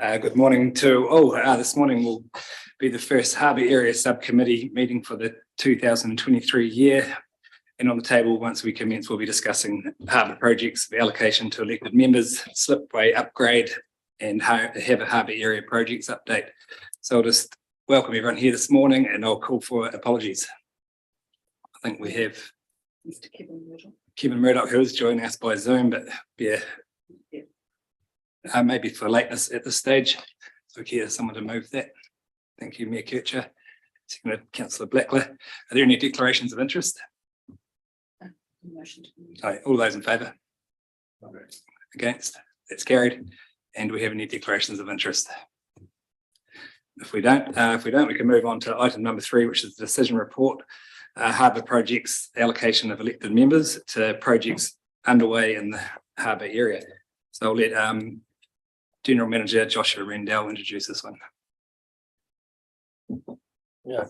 Good morning to all. This morning will be the first Harbour Area Subcommittee meeting for the 2023 year. And on the table, once we commence, we'll be discussing harbour projects, the allocation to elected members, slipway upgrade, and have a Harbour Area projects update. So I'll just welcome everyone here this morning and I'll call for apologies. I think we have Mr. Kevin Murdoch, who is joining us by Zoom, but maybe for lateness at this stage. So here, someone to move that. Thank you, Mayor Kircher. Seconded, Councillor Blackler. Are there any declarations of interest? All those in favour? Against? That's carried. And we have any declarations of interest? If we don't, we can move on to item number 3, which is the decision report. Harbour projects allocation of elected members to projects underway in the Harbour area. So I'll let General Manager Joshua Rendell introduce this one. Yeah,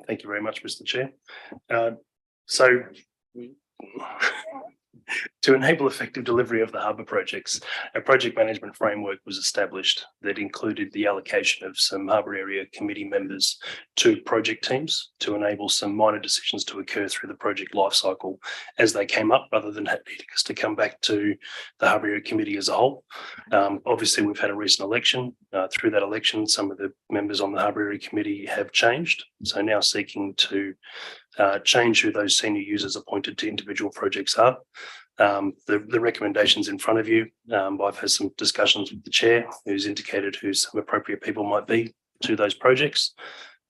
thank you very much, Mr. Chair. So to enable effective delivery of the harbour projects, a project management framework was established that included the allocation of some harbour area committee members to project teams to enable some minor decisions to occur through the project life cycle as they came up, rather than needing us to come back to the harbour area committee as a whole. Obviously, we've had a recent election. Through that election, some of the members on the harbour area committee have changed. So now seeking to change who those senior users appointed to individual projects are. The recommendations in front of you, I've had some discussions with the chair, who's indicated who some appropriate people might be to those projects.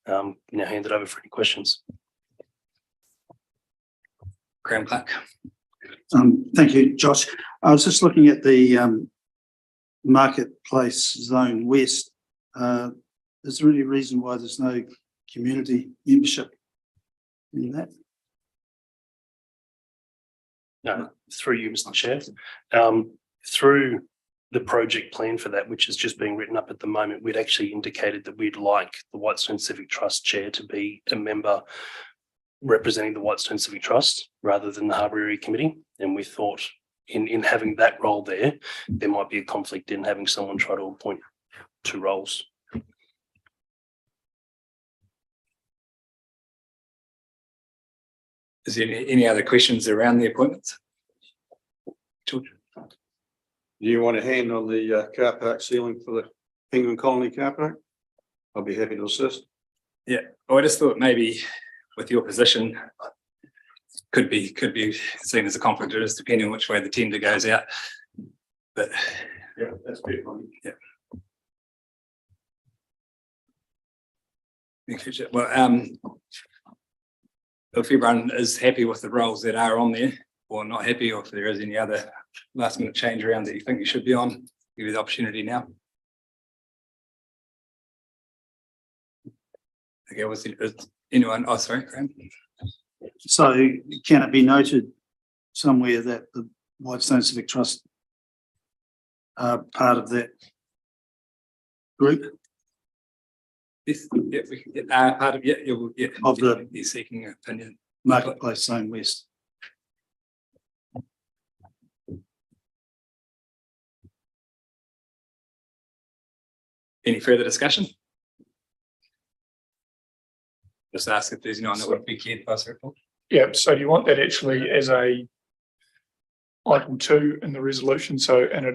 Now hand it over for any questions. Graham Clark. Thank you, Josh. I was just looking at the Marketplace Zone West. Is there any reason why there's no community membership in that? No, through you, Mr. Chair. Through the project plan for that, which is just being written up at the moment, we'd actually indicated that we'd like the Whitestone Civic Trust chair to be a member representing the Whitestone Civic Trust rather than the Harbour Area Committee. And we thought in having that role there might be a conflict in having someone try to appoint 2 roles. Is there any other questions around the appointments? George? Do you want a hand on the car park ceiling for the Penguin Colony car park? I'll be happy to assist. Yeah, I just thought maybe with your position could be seen as a conflict of interest depending on which way the tender goes out. But yeah, that's good. Yeah. Well, if everyone is happy with the roles that are on there, or not happy, or if there is any other last minute change around that you think you should be on, give you the opportunity now. Okay, is anyone? Oh, sorry, Graham. So can it be noted somewhere that the Whitestone Civic Trust are part of that group? Yes, yeah, we can get part of you're seeking an opinion. Marketplace Zone West. Any further discussion? Just ask if there's anyone that would be keen to pass a report. Yeah, so do you want that actually as a item 2 in the resolution? So in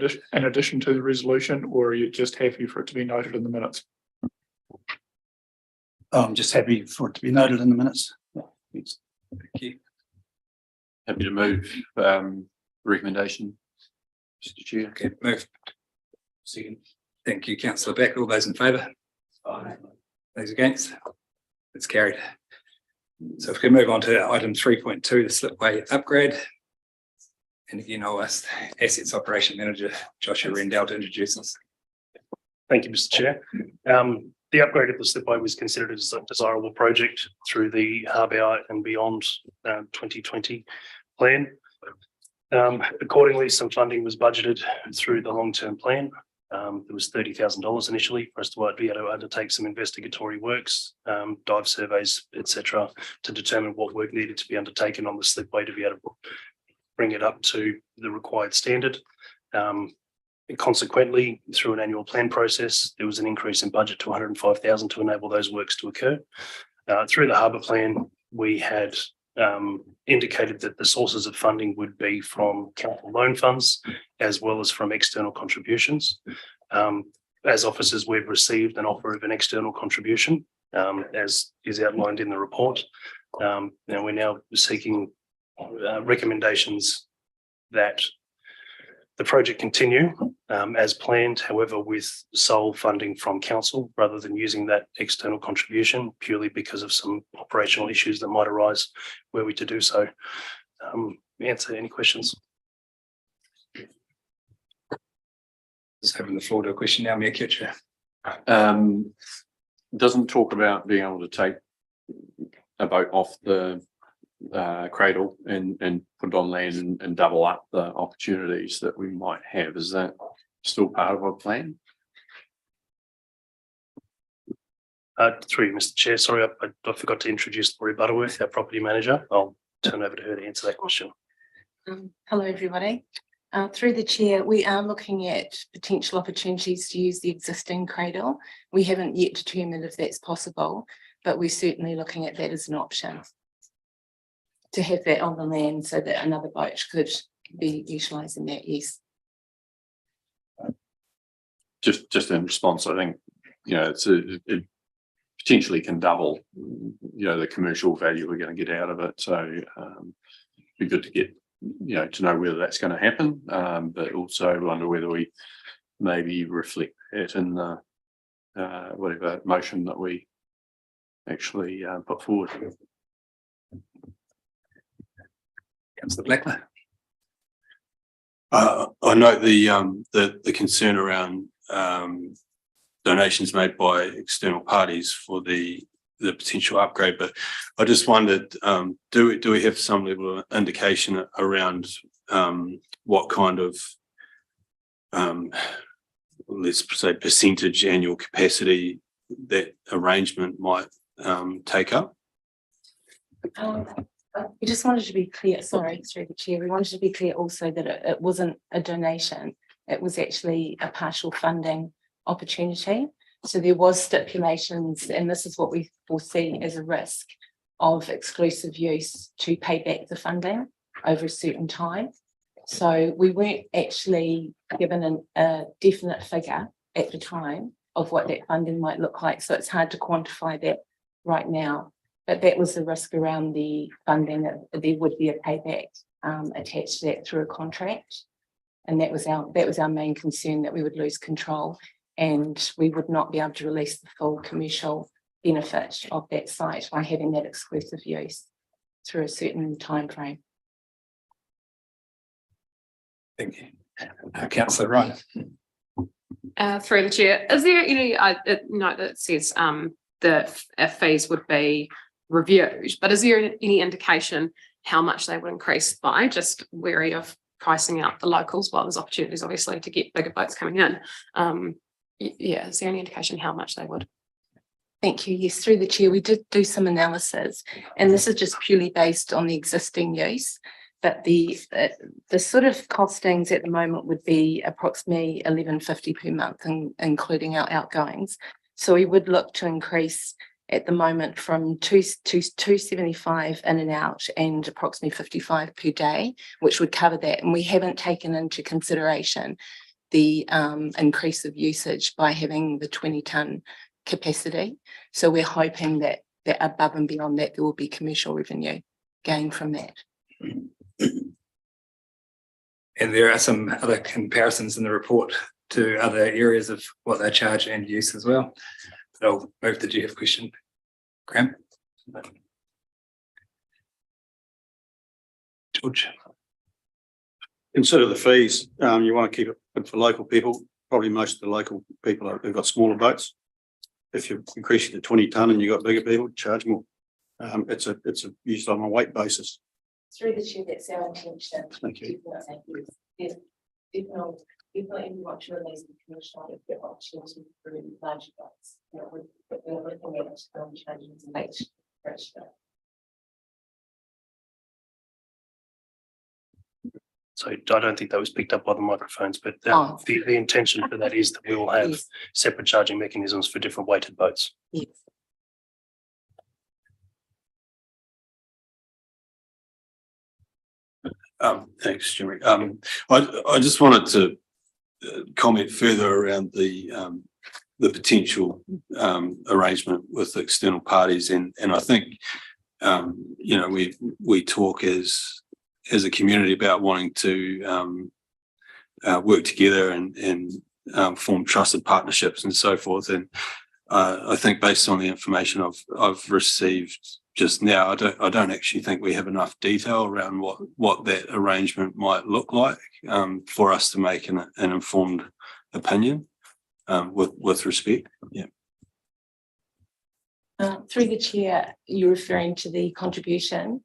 addition to the resolution, or are you just happy for it to be noted in the minutes? I'm just happy for it to be noted in the minutes. Thanks. Thank you. Happy to move recommendation, Mr. Chair. Okay, move. Second. Thank you, Councillor Beck. All those in favour? Aye. Those against? It's carried. So if we can move on to item 3.2, the slipway upgrade. And again, I'll ask Assets Operation Manager Joshua Rendell to introduce us. Thank you, Mr. Chair. The upgrade of the slipway was considered as a desirable project through the Harbour and Beyond 2020 plan. Accordingly, some funding was budgeted through the long-term plan. There was $30,000 initially for us to be able to undertake some investigatory works, dive surveys, etc., to determine what work needed to be undertaken on the slipway to be able to bring it up to the required standard. Consequently, through an annual plan process, there was an increase in budget to 105,000 to enable those works to occur. Through the harbour plan, we had indicated that the sources of funding would be from council loan funds as well as from external contributions. As officers, we've received an offer of an external contribution, as is outlined in the report. Now we're now seeking recommendations that the project continue as planned, however, with sole funding from council rather than using that external contribution purely because of some operational issues that might arise were we to do so. Answer any questions? Just open the floor to a question now, Mayor Kitcher. Doesn't talk about being able to take a boat off the cradle and put it on land and double up the opportunities that we might have. Is that still part of our plan? Through you, Mr. Chair. Sorry, I forgot to introduce Laurie Butterworth, our property manager. I'll turn over to her to answer that question. Hello, everybody. Through the chair, we are looking at potential opportunities to use the existing cradle. We haven't yet determined if that's possible, but we're certainly looking at that as an option to have that on the land so that another boat could be utilising that, yes. Just in response, I think, it potentially can double, the commercial value we're going to get out of it. So be good to get, to know whether that's going to happen, but also wonder whether we maybe reflect it in the whatever motion that we actually put forward. Councillor Blackler. I note the concern around donations made by external parties for the potential upgrade, but I just wondered, do we have some level of indication around what kind of let's say percentage annual capacity that arrangement might take up? We just wanted to be clear, sorry, through the chair, we wanted to be clear also that it wasn't a donation, it was actually a partial funding opportunity. So there was stipulations, and this is what we foresee as a risk of exclusive use to pay back the funding over a certain time. So we weren't actually given a definite figure at the time of what that funding might look like. So it's hard to quantify that right now. But that was the risk around the funding, that there would be a payback attached to that through a contract. And that was our main concern, that we would lose control and we would not be able to release the full commercial benefit of that site by having that exclusive use through a certain time frame. Thank you. Councillor Ryan. Through the chair, is there any note that says the fees would be reviewed, but is there any indication how much they would increase by? Just wary of pricing out the locals while there's opportunities obviously to get bigger boats coming in. Yeah, is there any indication how much they would? Thank you. Yes, through the chair, we did do some analysis, and this is just purely based on the existing use. But the sort of costings at the moment would be approximately $11.50 per month, including our outgoings. So we would look to increase at the moment from $275 in and out and approximately $55 per day, which would cover that. And we haven't taken into consideration the increase of usage by having the 20-tonne capacity. So we're hoping that above and beyond that, there will be commercial revenue gained from that. And there are some other comparisons in the report to other areas of what they charge and use as well. But I'll move to, do you have a question, Graham? George. Consider the fees. You want to keep it for local people. Probably most of the local people have got smaller boats. If you're increasing to 20 tonne and you've got bigger people, charge more. It's used on a weight basis. Through the chair, that's our intention. Thank you. If not, we want to release the commercial opportunity for larger boats. We're looking at changes in age ratio. So I don't think that was picked up by the microphones, but Oh. the intention for that is that we will have Yes. separate charging mechanisms for different weighted boats. Yes. Thanks, Jimmy. I just wanted to comment further around the potential arrangement with external parties, and I think you know, we talk as a community about wanting to work together and form trusted partnerships and so forth. And I think based on the information I've received just now, I don't actually think we have enough detail around what that arrangement might look like for us to make an informed opinion with respect. Yeah. Through the chair, you're referring to the contribution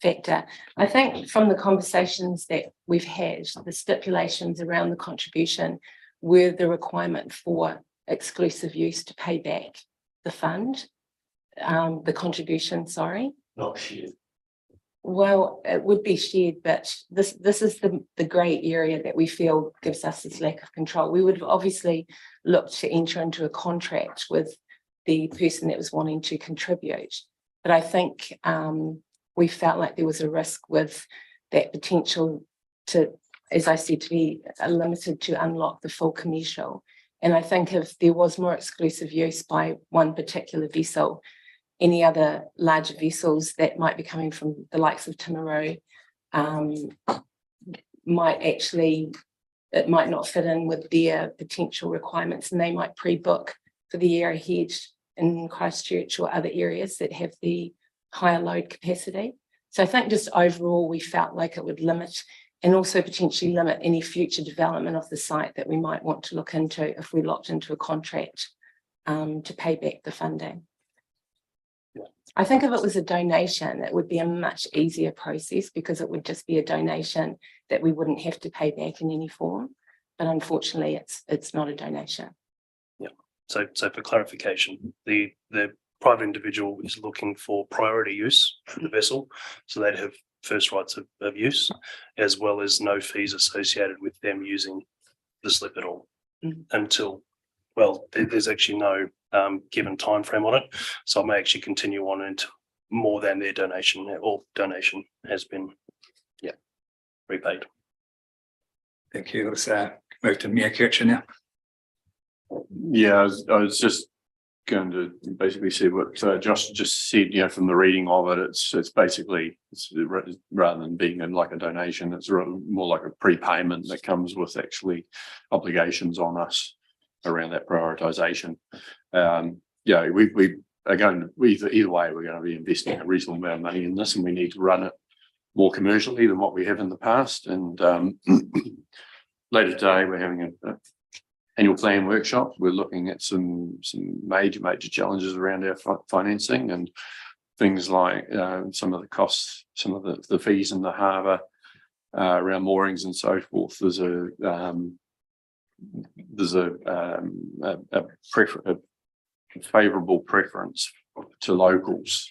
factor. I think from the conversations that we've had, the stipulations around the contribution were the requirement for exclusive use to pay back the fund, the contribution, sorry. Not shared. Well, it would be shared, but this is the grey area that we feel gives us this lack of control. We would have obviously looked to enter into a contract with the person that was wanting to contribute. But I think we felt like there was a risk with that potential to, as I said, to be limited to unlock the full commercial. And I think if there was more exclusive use by one particular vessel, any other larger vessels that might be coming from the likes of Timaru it might not fit in with their potential requirements, and they might pre-book for the year ahead in Christchurch or other areas that have the higher load capacity. So I think just overall, we felt like it would limit and also potentially limit any future development of the site that we might want to look into if we locked into a contract to pay back the funding. I think if it was a donation, it would be a much easier process because it would just be a donation that we wouldn't have to pay back in any form. But unfortunately, it's not a donation. Yeah. So for clarification, the private individual is looking for priority use for the vessel, so they'd have first rights of use, as well as no fees associated with them using the slip at all until, well, there's actually no given time frame on it, so I may actually continue on into more than their donation, or donation has been repaid. Thank you. Let's move to Mia Kircher now. Yeah, I was just going to basically say what Josh just said. You know, from the reading of it, it's basically rather than being in like a donation, it's more like a prepayment that comes with actually obligations on us around that prioritisation. Yeah, we are going to either way, we're going to be investing a reasonable amount of money in this, and we need to run it more commercially than what we have in the past. And later today, we're having an annual plan workshop. We're looking at some major challenges around our financing and things like some of the costs, some of the fees in the harbour around moorings and so forth. There's a favourable preference to locals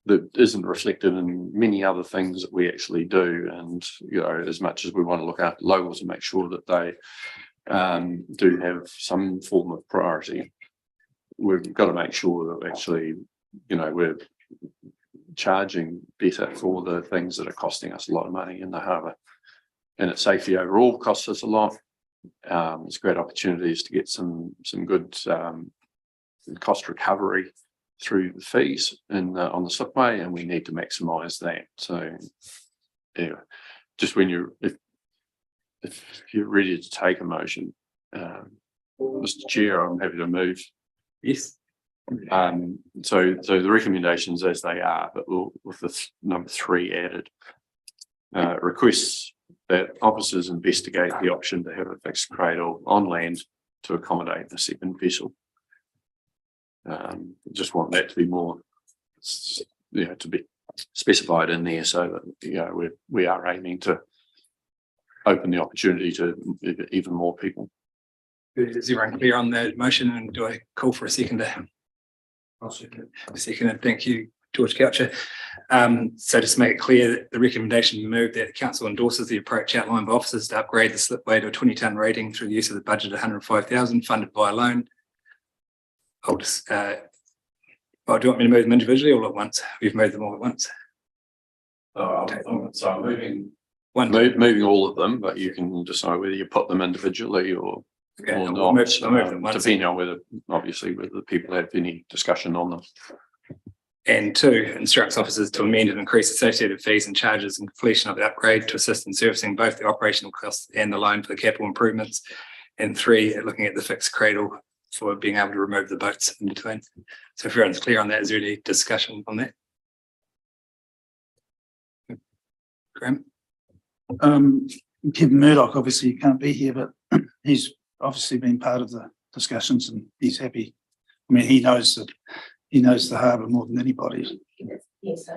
that isn't reflected in many other things that we actually do. And you know, as much as we want to look after locals and make sure that they do have some form of priority, we've got to make sure that actually, you know, we're charging better for the things that are costing us a lot of money in the harbour. And its safety overall costs us a lot. There's great opportunities to get some good cost recovery through the fees and on the slipway, and we need to maximise that. So yeah, just when you're if you're ready to take a motion, Mr. Chair, I'm happy to move. Yes. So the recommendations as they are, but with the number 3 added, requests that officers investigate the option to have a fixed cradle on land to accommodate the second vessel. Just want that to be more, you know, to be specified in there, so that, you know, we are aiming to open the opportunity to even more people. Is everyone clear on the motion, and do I call for a seconder? I'll second. Seconded. Thank you, George Coucher. So just to make it clear, that the recommendation moved that the council endorses the approach outlined by officers to upgrade the slipway to a 20-ton rating through the use of the budget of 105,000 funded by a loan. I'll just, do you want me to move them individually or at once? We've moved them all at once. So I'm moving. One. Moving all of them, but you can decide whether you put them individually or Okay, or I'll not, move them once. depending on whether, obviously, whether the people have any discussion on them. And 2, instructs officers to amend and increase associated fees and charges in completion of the upgrade to assist in servicing both the operational costs and the loan for the capital improvements. And 3, looking at the fixed cradle for being able to remove the boats in between. So if everyone's clear on that, is there any discussion on that? Graham? Kevin Murdoch, obviously can't be here, but he's obviously been part of the discussions and he's happy. I mean, he knows the harbour more than anybody. Yes,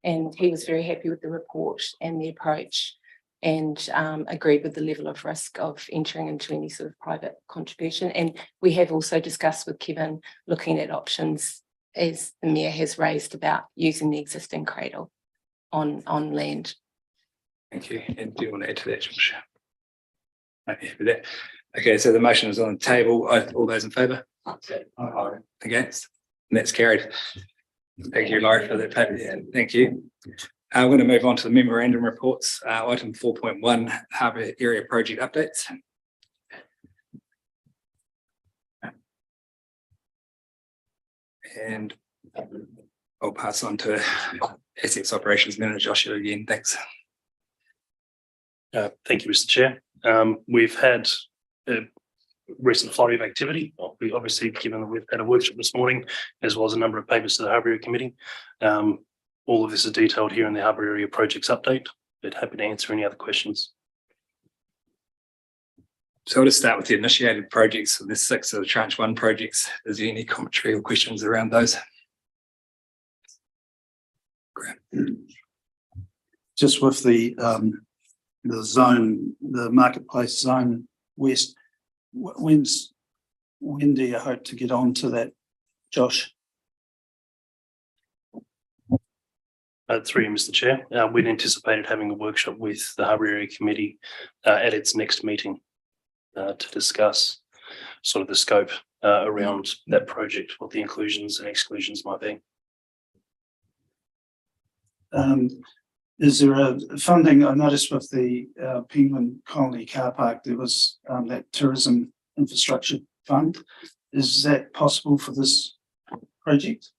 and he was very happy with the report and the approach and agreed with the level of risk of entering into any sort of private contribution. And we have also discussed with Kevin looking at options, as the Mayor has raised, about using the existing cradle on land. Thank you. And do you want to add to that, Josh? Okay, with that. Okay, so the motion is on the table. All those in favour? Against? And that's carried. Thank you, Laurie, for that paper. Yeah, thank you. We're going to move on to the memorandum reports. Item 4.1, Harbour Area Project Updates. And I'll pass on to Essex Operations Manager Joshua again. Thanks. Thank you, Mr. Chair. We've had a recent flurry of activity. We obviously, given that we've had a workshop this morning, as well as a number of papers to the Harbour Area Committee. All of this is detailed here in the Harbour Area Projects Update, but happy to answer any other questions. So I'll just start with the initiated projects. So there's 6 of the tranche 1 projects. Is there any commentary or questions around those? Just with the zone, the marketplace zone west, when do you hope to get on to that, Josh? Through you, Mr. Chair. We'd anticipated having a workshop with the Harbour Area Committee at its next meeting to discuss sort of the scope around that project, what the inclusions and exclusions might be. Is there a funding? I noticed with the Penguin Colony car park, there was that tourism infrastructure fund. Is that possible for this project?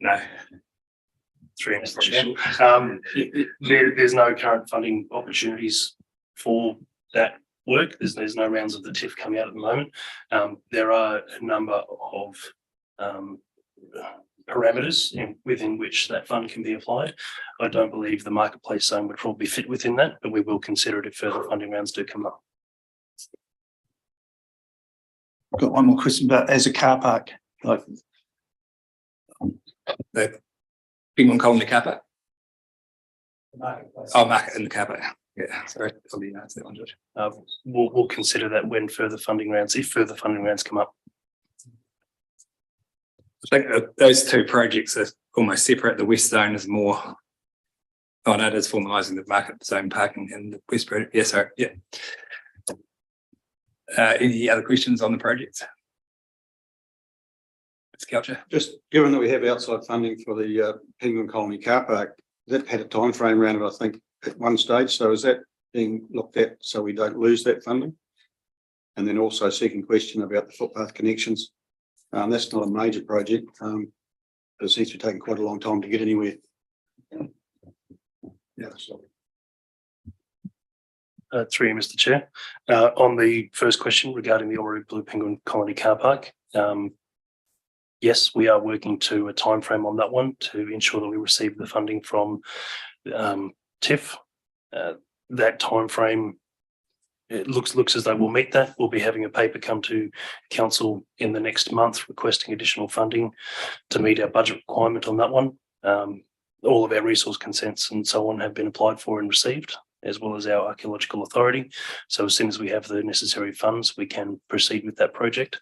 No. Through you, Mr. Chair. There's no current funding opportunities for that work. There's no rounds of the TIF coming out at the moment. There are a number of parameters within which that fund can be applied. I don't believe the marketplace zone would probably fit within that, but we will consider it if further funding rounds do come up. I've got one more question about as a car park, like The Penguin Colony car park? Oh, market in the car park. Yeah, sorry. I'll be answer that one, George. We'll consider that when further funding rounds, if further funding rounds come up. I think those 2 projects are almost separate. The west zone is more, oh no, it is formalising the market zone parking in the west project. Yes, sorry, yeah. Any other questions on the project? Mr. Coucher? Just given that we have outside funding for the Penguin Colony car park, that had a time frame around it, I think, at one stage. So is that being looked at so we don't lose that funding? And then also second question about the footpath connections. That's not a major project. It seems to be taking quite a long time to get anywhere. Yeah. So. Through you, Mr. Chair. On the first question regarding the Oamaru Blue Penguin Colony car park, yes, we are working to a timeframe on that one to ensure that we receive the funding from TIF. That timeframe, it looks as though we'll meet that. We'll be having a paper come to council in the next month requesting additional funding to meet our budget requirement on that one. All of our resource consents and so on have been applied for and received, as well as our archaeological authority. So as soon as we have the necessary funds, we can proceed with that project.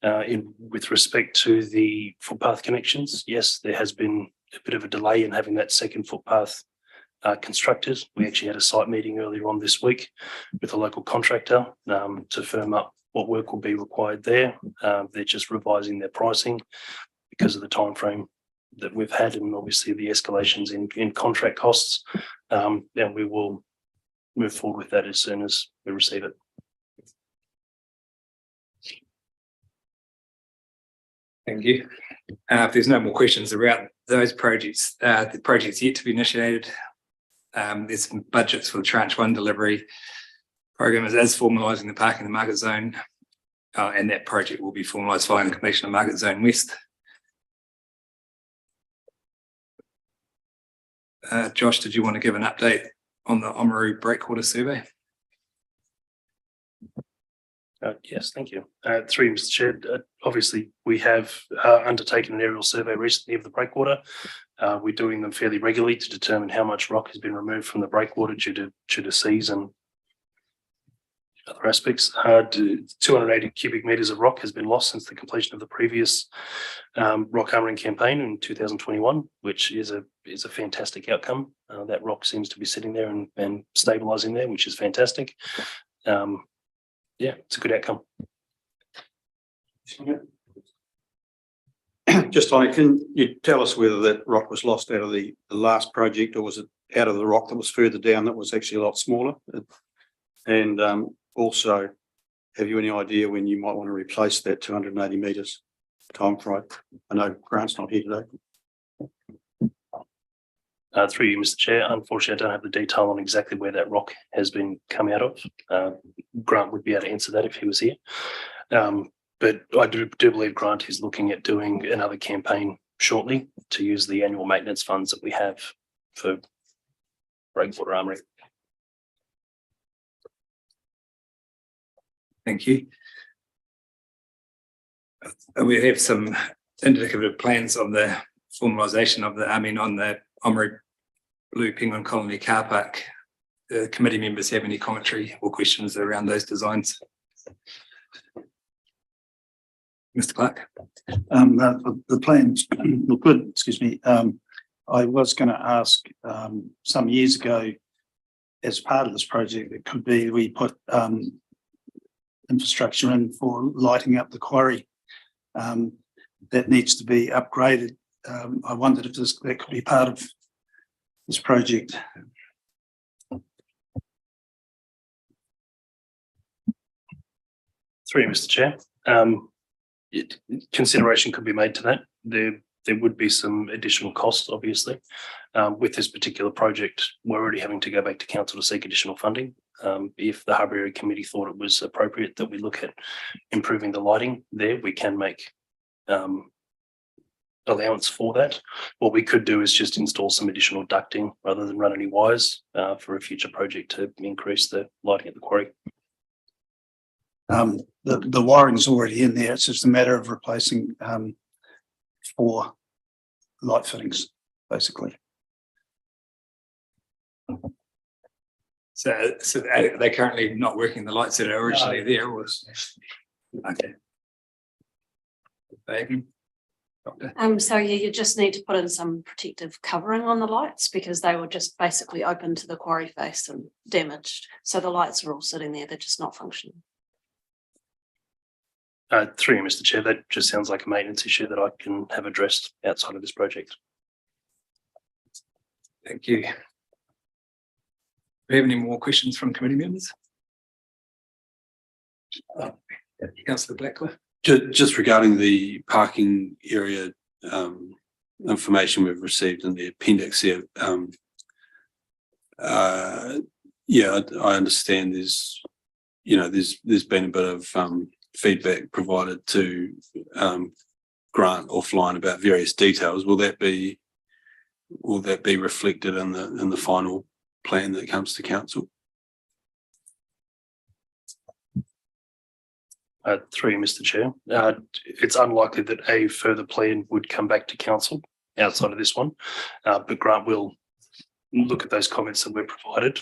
With respect to the footpath connections, yes, there has been a bit of a delay in having that second footpath constructed. We actually had a site meeting earlier on this week with a local contractor to firm up what work will be required there. They're just revising their pricing because of the time frame that we've had, and obviously the escalations in contract costs. And we will move forward with that as soon as we receive it. Thank you. If there's no more questions around those projects, the projects yet to be initiated, there's some budgets for the tranche 1 delivery program as formalising the parking in the market zone, and that project will be formalised following the completion of Market Zone West. Josh, did you want to give an update on the Oamaru breakwater survey? Yes, thank you. Through Mr. Chair, obviously we have undertaken an aerial survey recently of the breakwater. We're doing them fairly regularly to determine how much rock has been removed from the breakwater due to seas and other aspects. 280 cubic metres of rock has been lost since the completion of the previous rock armouring campaign in 2021, which is a fantastic outcome. That rock seems to be sitting there and stabilising there, which is fantastic. Yeah, it's a good outcome. Just on it, can you tell us whether that rock was lost out of the last project, or was it out of the rock that was further down that was actually a lot smaller? And also, have you any idea when you might want to replace that 280 metres timeframe? I know Grant's not here today. Through you, Mr. Chair, unfortunately, I don't have the detail on exactly where that rock has been come out of. Grant would be able to answer that if he was here. But I do believe Grant is looking at doing another campaign shortly to use the annual maintenance funds that we have for breakwater armouring. Thank you. We have some indicative plans on the formalisation of on the Oamaru Blue Penguin Colony car park. The committee members have any commentary or questions around those designs? Mr. Clark. The plans look good, excuse me. I was going to ask some years ago, as part of this project, it could be we put infrastructure in for lighting up the quarry. That needs to be upgraded. I wondered if that could be part of this project. Through you, Mr. Chair. Consideration could be made to that. There would be some additional costs, obviously. With this particular project, we're already having to go back to council to seek additional funding. If the Harbour Area Committee thought it was appropriate that we look at improving the lighting there, we can make allowance for that. What we could do is just install some additional ducting rather than run any wires for a future project to increase the lighting at the quarry. The wiring's already in there. It's just a matter of replacing 4 light fittings, basically. So they're currently not working the lights that are originally there. Okay. So yeah, you just need to put in some protective covering on the lights because they were just basically open to the quarry face and damaged. So the lights are all sitting there, they're just not functioning. Through you, Mr. Chair, that just sounds like a maintenance issue that I can have addressed outside of this project. Thank you. Do we have any more questions from committee members? Councillor Blackcliff. Just regarding the parking area information we've received in the appendix here. Yeah, I understand there's been a bit of feedback provided to Grant offline about various details. Will that be reflected in the final plan that comes to council? Through you, Mr. Chair. It's unlikely that a further plan would come back to council outside of this one, but Grant will look at those comments that were provided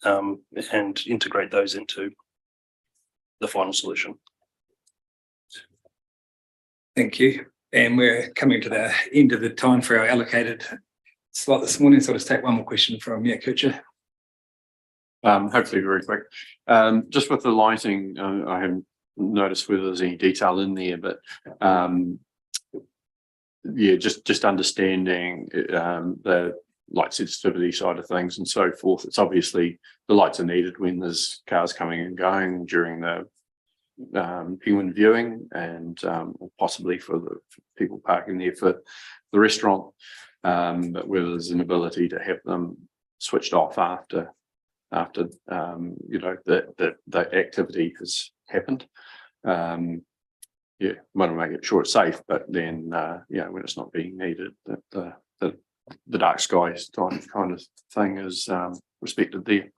and integrate those into the final solution. Thank you. And we're coming to the end of the time for our allocated slot this morning. So I'll just take one more question from Kutcher. Hopefully very quick. Just with the lighting, I haven't noticed whether there's any detail in there, but yeah, just understanding the light sensitivity side of things and so forth. It's obviously the lights are needed when there's cars coming and going during the penguin viewing and possibly for the people parking there for the restaurant, but whether there's an ability to have them switched off after you know the activity has happened. Yeah, want to make it sure it's safe, but then yeah, when it's not being needed, that the dark skies kind of thing is respected there.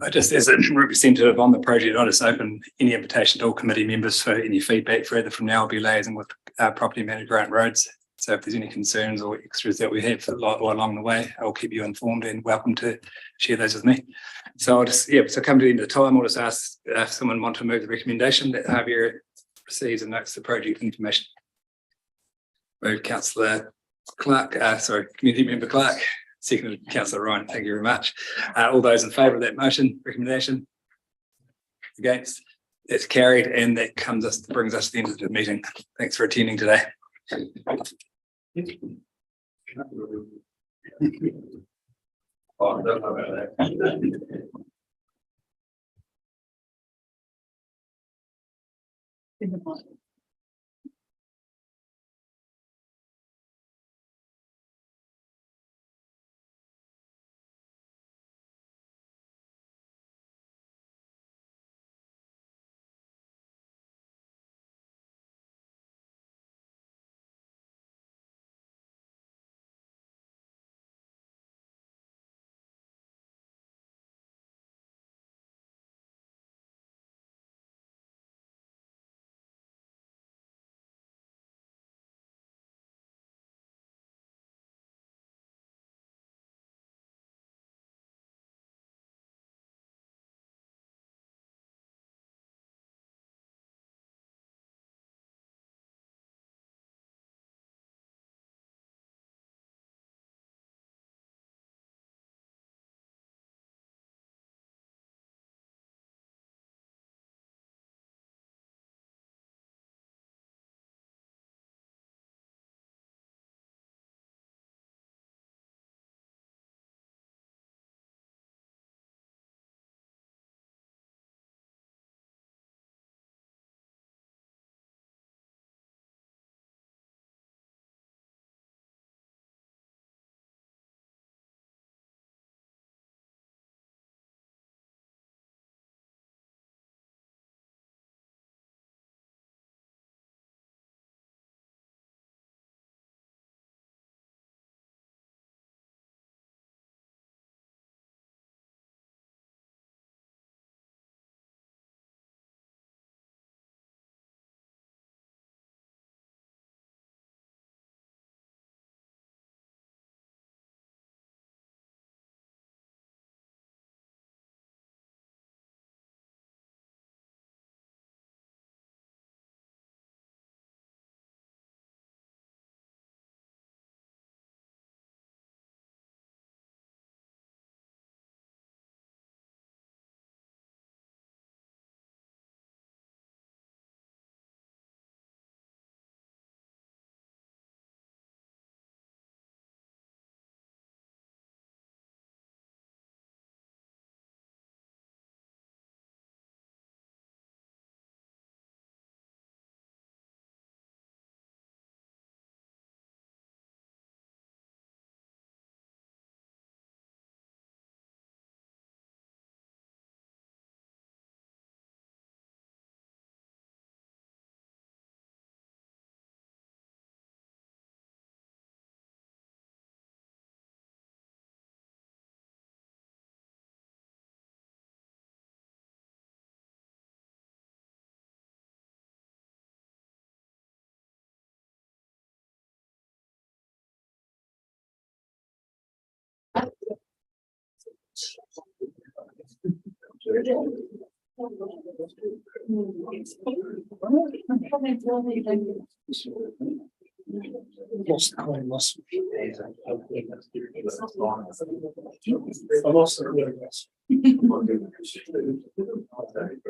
I just, as a representative on the project, I just open any invitation to all committee members for any feedback further from now. I'll be liaising with property manager Grant Roads. So if there's any concerns or extras that we have along the way, I'll keep you informed and welcome to share those with me. So I'll just, yeah, so come to the end of the time, I'll just ask if someone want to move the recommendation that Harbour receives and notes the project information. Move Councillor Clark, Community Member Clark, seconded Councillor Ryan. Thank you very much. All those in favour of that motion, recommendation? Against? It's carried, and that brings us to the end of the meeting. Thanks for attending today.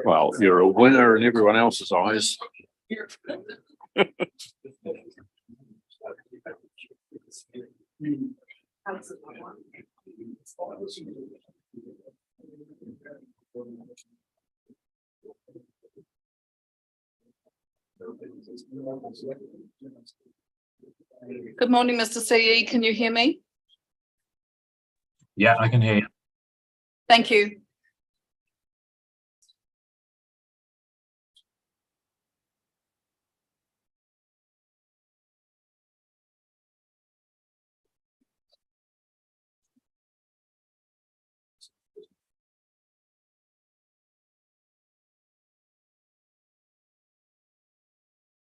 Well, you're a winner in everyone else's eyes. Good morning, Mr. CE. Can you hear me? Yeah, I can hear you. Thank you.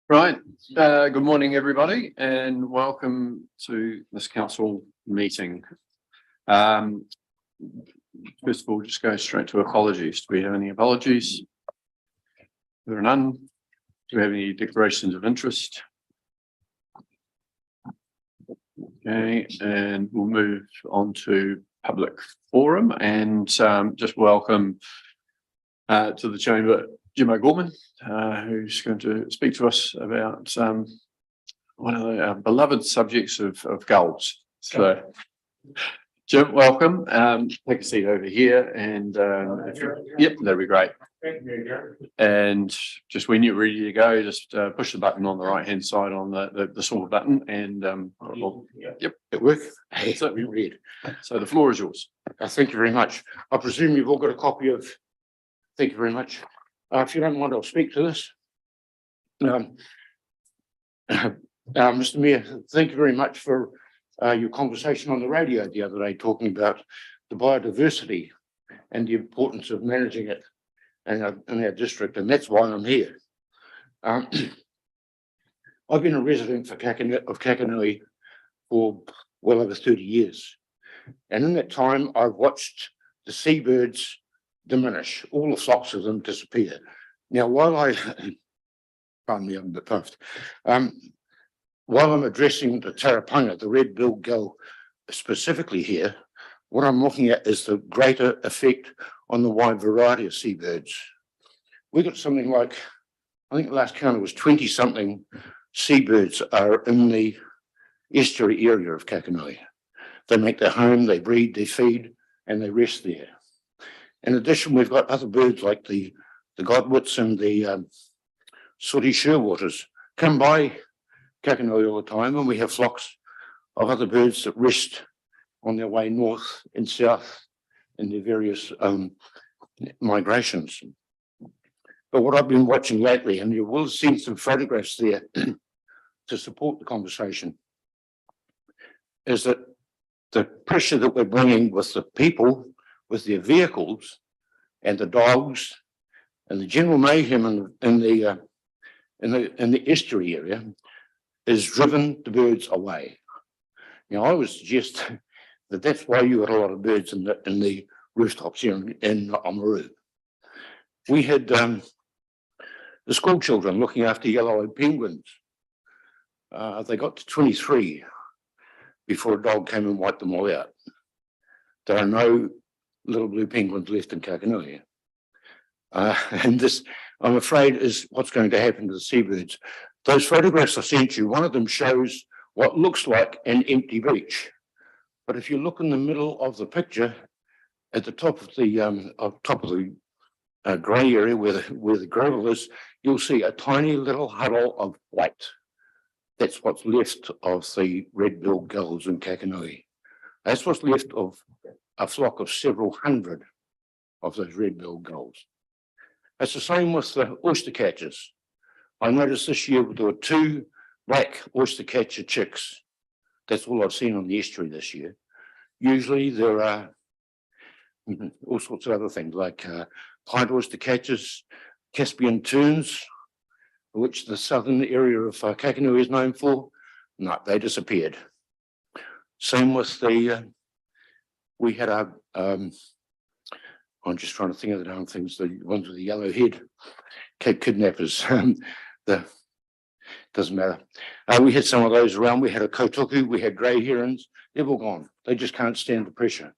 Right, good morning, everybody, and welcome to this council meeting. First of all, just go straight to apologies. Do we have any apologies? There are none. Do we have any declarations of interest? Okay, and we'll move on to public forum and just welcome to the chamber Jim O'Gorman, who's going to speak to us about one of our beloved subjects of gulls. So, Jim, welcome. Take a seat over here, and yep, that'd be great. And just when you're ready to go, just push the button on the right hand side on the silver button, and yep, It works. so we read. So the floor is yours. Thank you very much. I presume you've all got a copy of. Thank you very much. If you don't mind, I'll speak to this. Mr. Mayor, thank you very much for your conversation on the radio the other day, talking about the biodiversity and the importance of managing it in our district, and that's why I'm here. I've been a resident of Kakanui for well over 30 years, and in that time I've watched the seabirds diminish, all the flocks of them disappear. Now, pardon me, I'm a bit puffed. While I'm addressing the Tarapanga, the red-billed gull specifically here, what I'm looking at is the greater effect on the wide variety of seabirds. We got something like, I think the last count was 20-something seabirds are in the estuary area of Kakanui. They make their home, they breed, they feed, and they rest there. In addition, we've got other birds like the godwits and the sooty shearwaters come by Kakanui all the time, and we have flocks of other birds that rest on their way north and south in their various migrations. But what I've been watching lately, and you will have seen some photographs there to support the conversation, is that the pressure that we're bringing with the people, with their vehicles and the dogs and the general mayhem in the estuary area is driven the birds away. Now, I would suggest that that's why you got a lot of birds in the rooftops here in Oamaru. We had the school children looking after yellow-eyed penguins. They got to 23 before a dog came and wiped them all out. There are no little blue penguins left in Kakanui. And this, I'm afraid, is what's going to happen to the seabirds. Those photographs I sent you, one of them shows what looks like an empty beach. But if you look in the middle of the picture, at the top of the grey area where the gravel is, you'll see a tiny little huddle of white. That's what's left of the red-billed gulls in Kakanui. That's what's left of a flock of several hundred of those red-billed gulls. It's the same with the oyster catchers. I noticed this year there were 2 black oyster catcher chicks. That's all I've seen on the estuary this year. Usually there are all sorts of other things like pied oyster catchers, Caspian terns, which the southern area of Kakanui is known for. No, they disappeared. Same with the, we had a I'm just trying to think of the damn things, the ones with the yellow head, kidnappers, doesn't matter. We had some of those around. We had a kotuku, we had grey herons. They've all gone. They just can't stand the pressure.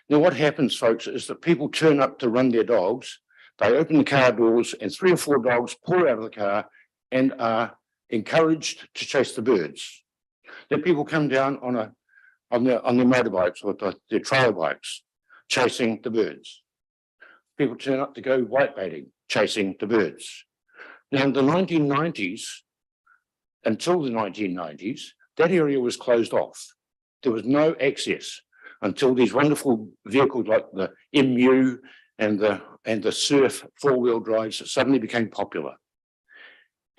Now, what happens, folks, is that people turn up to run their dogs. They open the car doors and 3 or 4 dogs pour out of the car and are encouraged to chase the birds. Then people come down on their motorbikes or their trail bikes, chasing the birds. People turn up to go whitebaiting, chasing the birds. Now, in the 1990s, until the 1990s, that area was closed off. There was no access until these wonderful vehicles like the MU and the Surf 4-wheel drives suddenly became popular.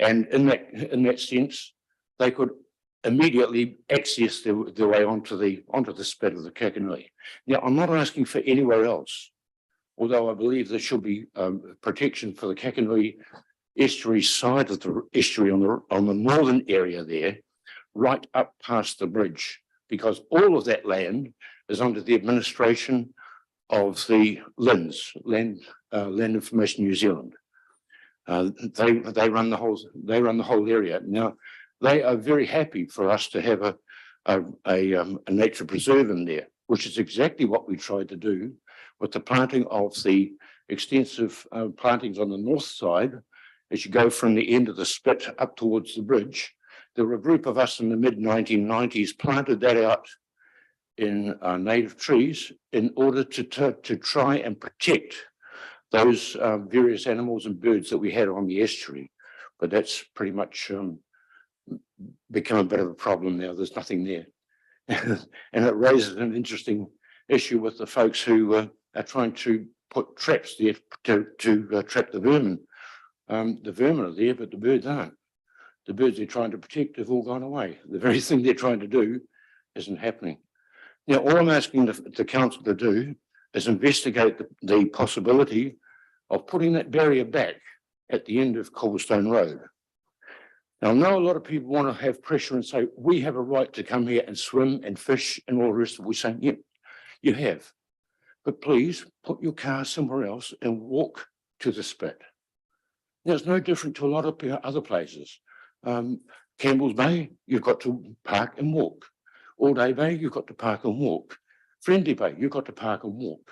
And in that sense, they could immediately access their way onto the spit of the Kakanui. Now, I'm not asking for anywhere else, although I believe there should be protection for the Kakanui estuary side of the estuary on the northern area there, right up past the bridge, because all of that land is under the administration of the LINZ, Land Information New Zealand. They run the whole area. Now, they are very happy for us to have a nature preserve in there, which is exactly what we tried to do with the planting of the extensive plantings on the north side. As you go from the end of the spit up towards the bridge, there were a group of us in the mid-1990s planted that out in native trees in order to try and protect those various animals and birds that we had on the estuary. But that's pretty much become a bit of a problem now. There's nothing there. And it raises an interesting issue with the folks who are trying to put traps there to trap the vermin. The vermin are there, but the birds aren't. The birds they're trying to protect have all gone away. The very thing they're trying to do isn't happening. Now, all I'm asking the council to do is investigate the possibility of putting that barrier back at the end of Cobblestone Road. Now, I know a lot of people want to have pressure and say, we have a right to come here and swim and fish and all the rest of it. We're saying, yep, you have. But please put your car somewhere else and walk to the spit. Now, it's no different to a lot of other places. Campbell's Bay, you've got to park and walk. All Day Bay, you've got to park and walk. Friendly Bay, you've got to park and walk.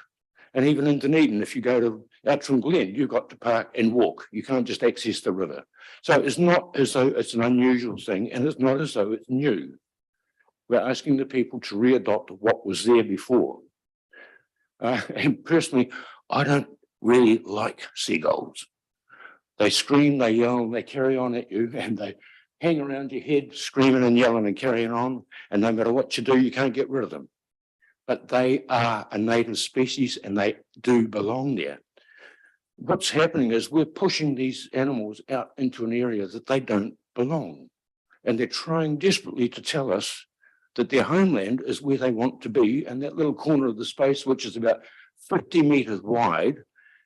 And even in Dunedin, if you go to Outram Glen, you've got to park and walk. You can't just access the river. So it's not as though it's an unusual thing, and it's not as though it's new. We're asking the people to readopt what was there before. And personally, I don't really like seagulls. They scream, they yell, they carry on at you, and they hang around your head, screaming and yelling and carrying on. And no matter what you do, you can't get rid of them. But they are a native species and they do belong there. What's happening is we're pushing these animals out into an area that they don't belong. And they're trying desperately to tell us that their homeland is where they want to be. And that little corner of the space, which is about 50 metres wide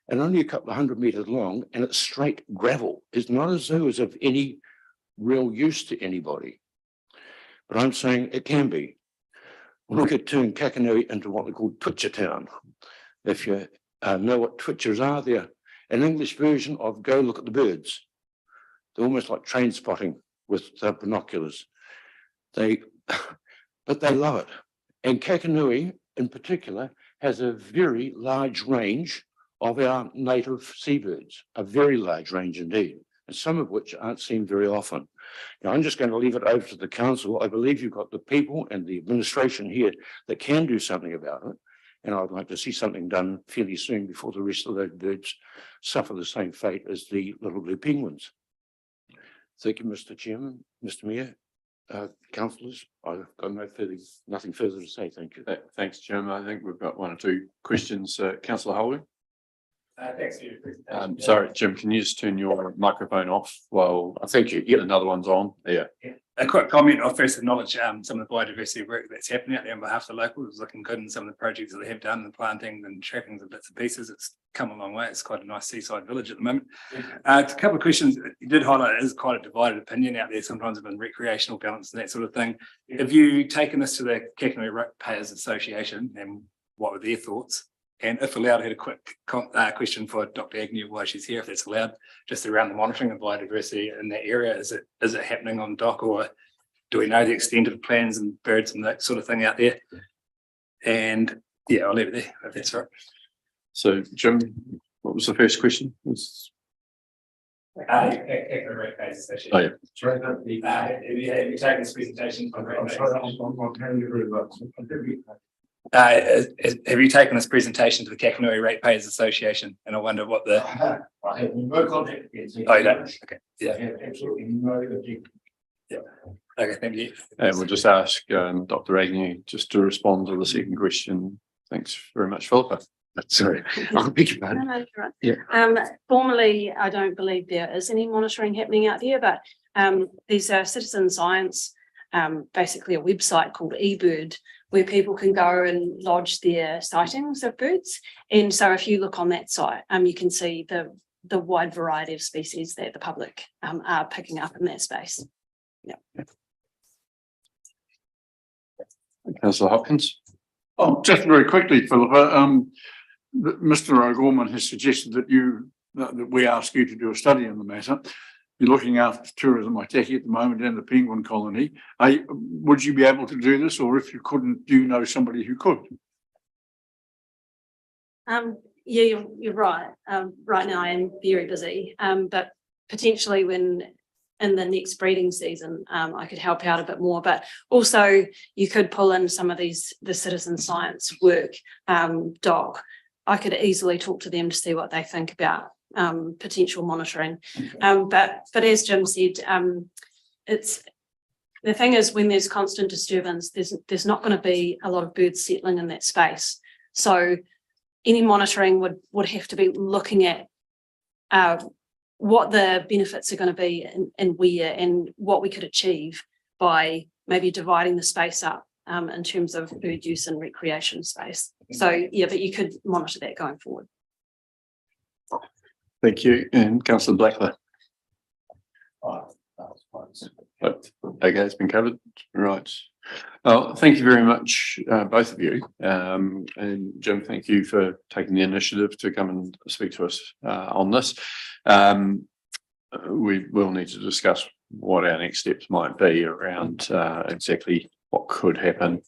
and only a couple of 100 metres long, and it's straight gravel, is not as though it's of any real use to anybody. But I'm saying it can be. We could turn Kakanui into what we call Twitcher Town. If you know what twitchers are, they're an English version of go look at the birds. They're almost like train spotting with binoculars. But they love it. And Kakanui in particular has a very large range of our native seabirds, a very large range indeed, and some of which aren't seen very often. Now, I'm just going to leave it over to the council. I believe you've got the people and the administration here that can do something about it. And I'd like to see something done fairly soon before the rest of those birds suffer the same fate as the little blue penguins. Thank you, Mr. Chairman, Mr. Mayor, councillors. I've got nothing further to say. Thank you. Thanks, Jim. I think we've got 1 or 2 questions. Councillor Holding. Thanks for your presentation. Sorry, Jim, can you just turn your microphone off while Thank you. Yep. another one's on? Yeah. A quick comment. I'll first acknowledge some of the biodiversity work that's happening out there on behalf of the locals. It's looking good, and some of the projects that they have done, the planting and trappings of bits and pieces. It's come a long way. It's quite a nice seaside village at the moment. A couple of questions. You did highlight it is quite a divided opinion out there sometimes about recreational balance and that sort of thing. Have you taken this to the Kakanui Ratepayers Association, and what were their thoughts? And if allowed, I had a quick question for Dr. Agnew while she's here, if that's allowed, just around the monitoring of biodiversity in that area. Is it happening on dock, or do we know the extent of plans and birds and that sort of thing out there? And yeah, I'll leave it there if that's right. So Jim, what was the first question? Oh, yeah. Oh, yeah. Have you taken this presentation? Have you taken this presentation to the Kakanui Ratepayers Association? And I wonder what the. I have no contact against it. Oh, you don't? Okay. Yeah. I have absolutely no objection. Yeah. Okay, thank you. And we'll just ask Dr. Agnew just to respond to the second question. Thanks very much, Philippa. Sorry, I'll beg your pardon. No, you're right. Formally, I don't believe there is any monitoring happening out there, but there's a citizen science, basically a website called eBird, where people can go and lodge their sightings of birds. And so if you look on that site, you can see the wide variety of species that the public are picking up in that space. Yeah. Councillor Hopkins. Oh, just very quickly, Philippa, Mr. O'Gorman has suggested that we ask you to do a study on the matter. You're looking after tourism Waitaki at the moment and the penguin colony. Would you be able to do this, or if you couldn't, do you know somebody who could? Yeah, you're right. Right now I am very busy, but potentially when in the next breeding season, I could help out a bit more, but also you could pull in some of the citizen science work, doc. I could easily talk to them to see what they think about potential monitoring. But as Jim said, it's the thing is when there's constant disturbance, there's not going to be a lot of birds settling in that space. So any monitoring would have to be looking at what the benefits are going to be and where, and what we could achieve by maybe dividing the space up in terms of bird use and recreation space. So yeah, but you could monitor that going forward. Thank you. And Councillor Blackler. Okay, it's been covered. Right. Oh, thank you very much, both of you. And Jim, thank you for taking the initiative to come and speak to us on this. We will need to discuss what our next steps might be around exactly what could happen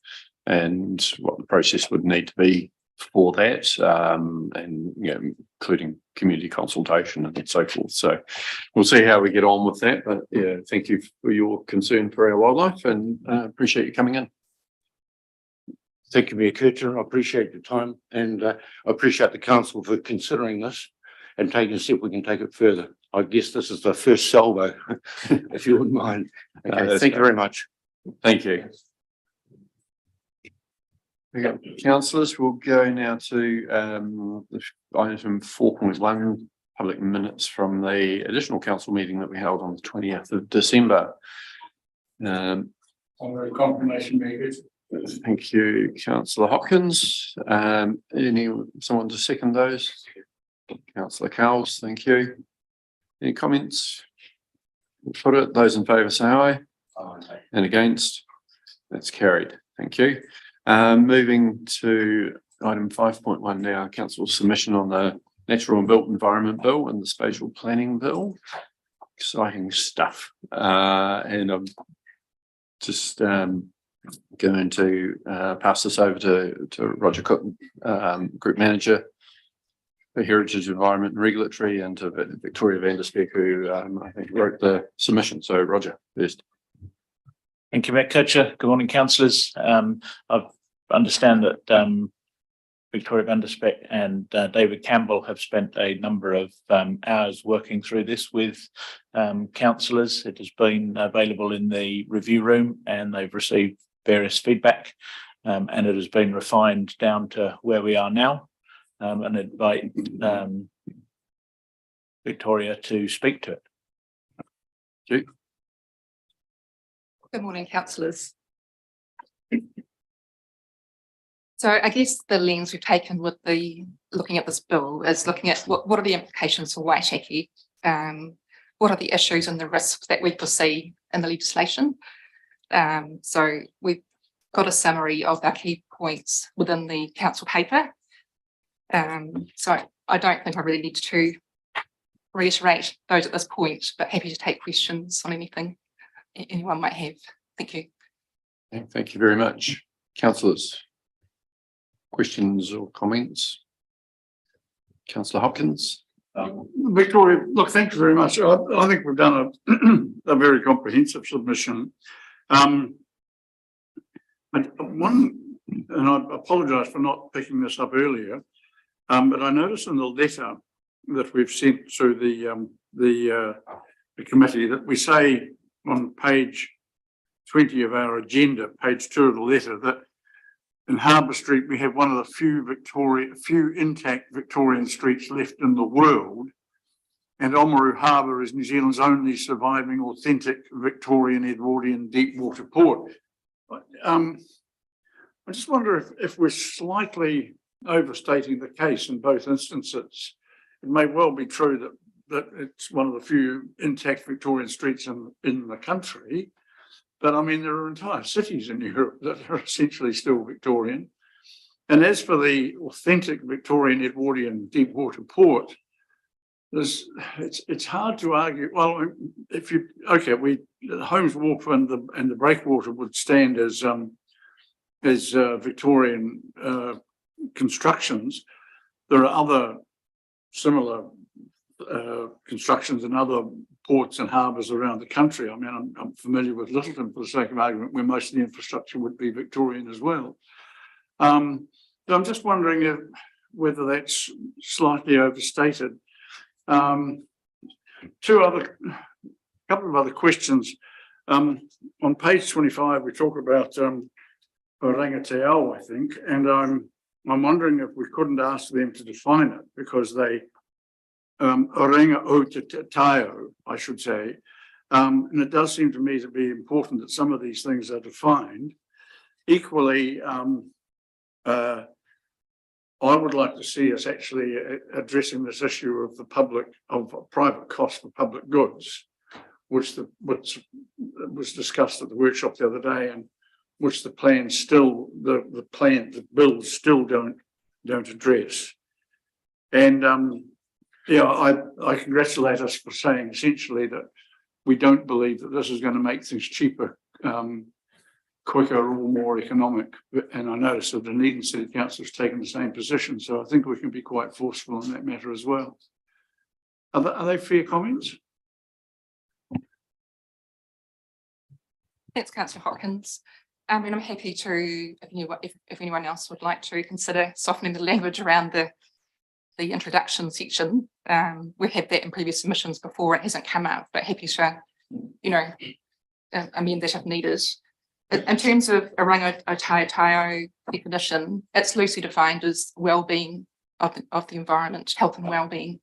and what the process would need to be for that, and including community consultation and so forth. So we'll see how we get on with that. But yeah, thank you for your concern for our wildlife, and appreciate you coming in. Thank you, Mayor Kirchner. I appreciate your time, and I appreciate the council for considering this and taking a step we can take it further. I guess this is the first salvo, if you wouldn't mind. Okay, thank you very much. Thank you. Okay, councillors, we'll go now to item 4.1, public minutes from the additional council meeting that we held on the 20th of December. Confirmation makers. Thank you, Councillor Hopkins. Someone to second those? Councillor Cowles, thank you. Any comments? Put it. Those in favour say aye. Aye. And against? That's carried. Thank you. Moving to item 5.1 now, council submission on the Natural and Built Environment Bill and the Spatial Planning Bill. Exciting stuff. And I'm just going to pass this over to Roger Cook, Group Manager for Heritage, Environment and Regulatory, and to Victoria Vanderspeck, who I think wrote the submission. So Roger, first. Thank you, Matt Kitcher. Good morning, councillors. I understand that Victoria Vanderspeck and David Campbell have spent a number of hours working through this with councillors. It has been available in the review room and they've received various feedback, and it has been refined down to where we are now. And invite Victoria to speak to it. Good morning, councillors. So I guess the lens we've taken with looking at this bill is looking at what are the implications for Waitaki, what are the issues and the risks that we foresee in the legislation. So we've got a summary of our key points within the council paper. So I don't think I really need to reiterate those at this point, but happy to take questions on anything anyone might have. Thank you. Thank you very much. Councillors, questions or comments? Councillor Hopkins. Victoria, look, thank you very much. I think we've done a very comprehensive submission. And I apologise for not picking this up earlier, but I noticed in the letter that we've sent to the committee that we say on page 20 of our agenda, page 2 of the letter, that in Harbour Street we have one of the few intact Victorian streets left in the world, and Oamaru Harbour is New Zealand's only surviving authentic Victorian Edwardian deep water port. I just wonder if we're slightly overstating the case in both instances. It may well be true that it's one of the few intact Victorian streets in the country, but I mean, there are entire cities in Europe that are essentially still Victorian. And as for the authentic Victorian Edwardian deep water port, it's hard to argue. Well, Holmes Wharf and the breakwater would stand as Victorian constructions. There are other similar constructions in other ports and harbours around the country. I mean, I'm familiar with Littleton for the sake of argument, where most of the infrastructure would be Victorian as well. So I'm just wondering whether that's slightly overstated. Couple of other questions. On page 25, we talk about Oranga Te Ao, I think, and I'm wondering if we couldn't ask them to define it, because they Oranga o te taio, I should say, and it does seem to me to be important that some of these things are defined. Equally, I would like to see us actually addressing this issue of private cost for public goods, which was discussed at the workshop the other day, and which the bills still don't address. And I congratulate us for saying essentially that we don't believe that this is going to make things cheaper, quicker, or more economic. And I notice that the Dunedin City Council has taken the same position, so I think we can be quite forceful in that matter as well. Are they fair comments? Thanks, Councillor Hopkins. And I'm happy to, if anyone else would like to consider softening the language around the introduction section. We've had that in previous submissions before, it hasn't come up, but happy to, amend that if needed. In terms of Oranga o te taio definition, it's loosely defined as well-being of the environment, health and well-being.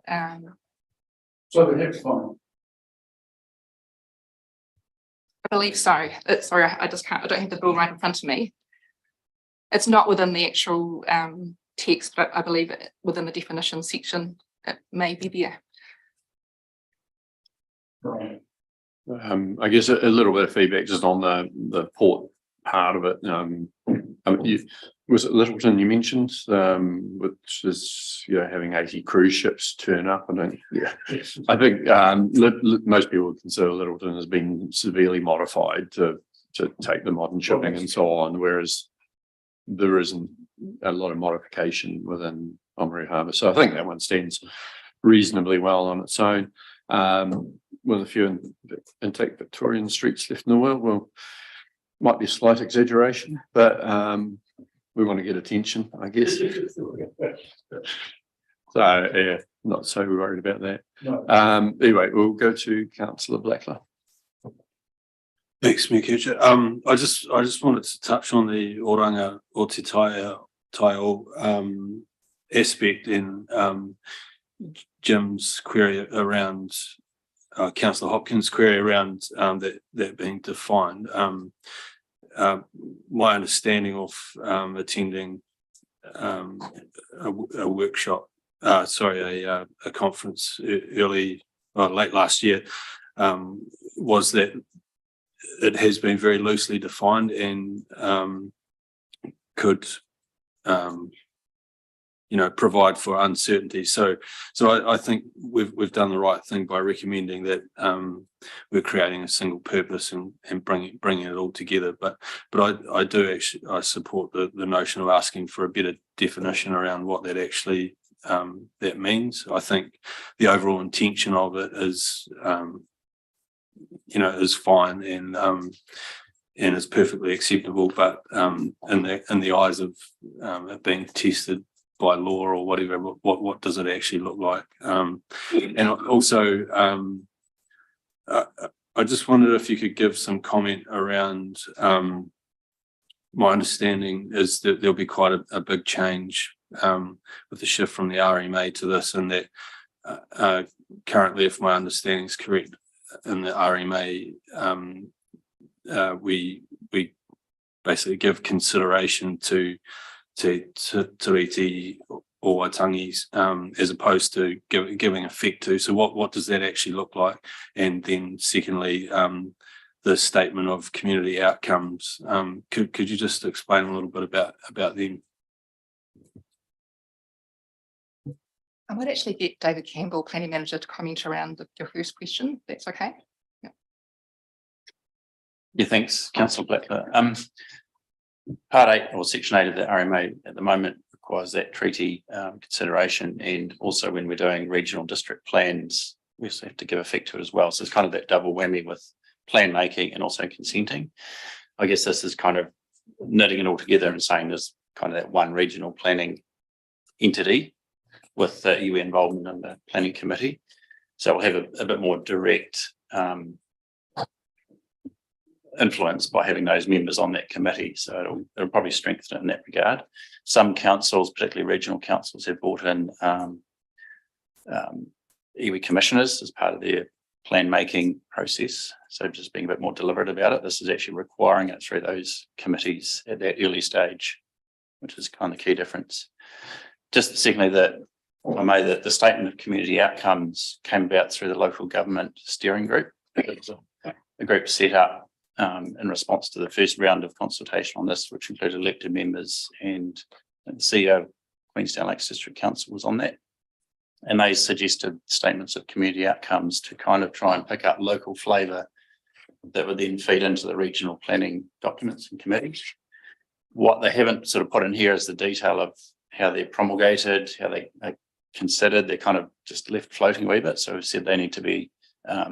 So the next one. I believe so. Sorry, I don't have the bill right in front of me. It's not within the actual text, but I believe within the definition section, it may be there. Right. I guess a little bit of feedback just on the port part of it. Was it Littleton you mentioned, which is having 80 cruise ships turn up? I think most people would consider Littleton as being severely modified to take the modern shipping and so on, whereas there isn't a lot of modification within Oamaru Harbour. So I think that one stands reasonably well on its own. With a few intact Victorian streets left in the world, well, might be a slight exaggeration, but we want to get attention, I guess. So yeah, not so worried about that. No. Anyway, we'll go to Councillor Blackler. Thanks, Mayor Chair. I just wanted to touch on the Oranga o te taio aspect in Jim's query around Councillor Hopkins' query around that being defined. My understanding of attending a workshop, a conference late last year, was that it has been very loosely defined and could provide for uncertainty. So I think we've done the right thing by recommending that we're creating a single purpose and bringing it all together. But I do actually support the notion of asking for a better definition around what that actually that means. I think the overall intention of it is is fine and is perfectly acceptable, but in the eyes of it being tested by law or whatever, what does it actually look like? And also, I just wondered if you could give some comment around. My understanding is that there'll be quite a big change with the shift from the RMA to this, and that currently, if my understanding is correct, in the RMA, we basically give consideration to Tiriti or Waitangis as opposed to giving effect to. So what does that actually look like? And then secondly, the statement of community outcomes. Could you just explain a little bit about them? I might actually get David Campbell, Planning Manager, to comment around your first question, if that's okay. Yeah, thanks, Councillor Blackler. Part 8 or Section 8 of the RMA at the moment requires that treaty consideration, and also when we're doing regional district plans, we also have to give effect to it as well. So it's kind of that double whammy with plan making and also consenting. I guess this is kind of knitting it all together and saying there's kind of that one regional planning entity with the iwi involvement in the planning committee. So we'll have a bit more direct influence by having those members on that committee. So it'll probably strengthen it in that regard. Some councils, particularly regional councils, have brought in iwi commissioners as part of their plan making process. So just being a bit more deliberate about it. This is actually requiring it through those committees at that early stage, which is kind of the key difference. Just secondly, the statement of community outcomes came about through the local government steering group. It was a group set up in response to the first round of consultation on this, which included elected members, and the CEO of Queenstown Lakes District Council was on that. And they suggested statements of community outcomes to kind of try and pick up local flavour that would then feed into the regional planning documents and committees. What they haven't sort of put in here is the detail of how they're promulgated, how they are considered. They're kind of just left floating a wee bit. So we've said they need to be a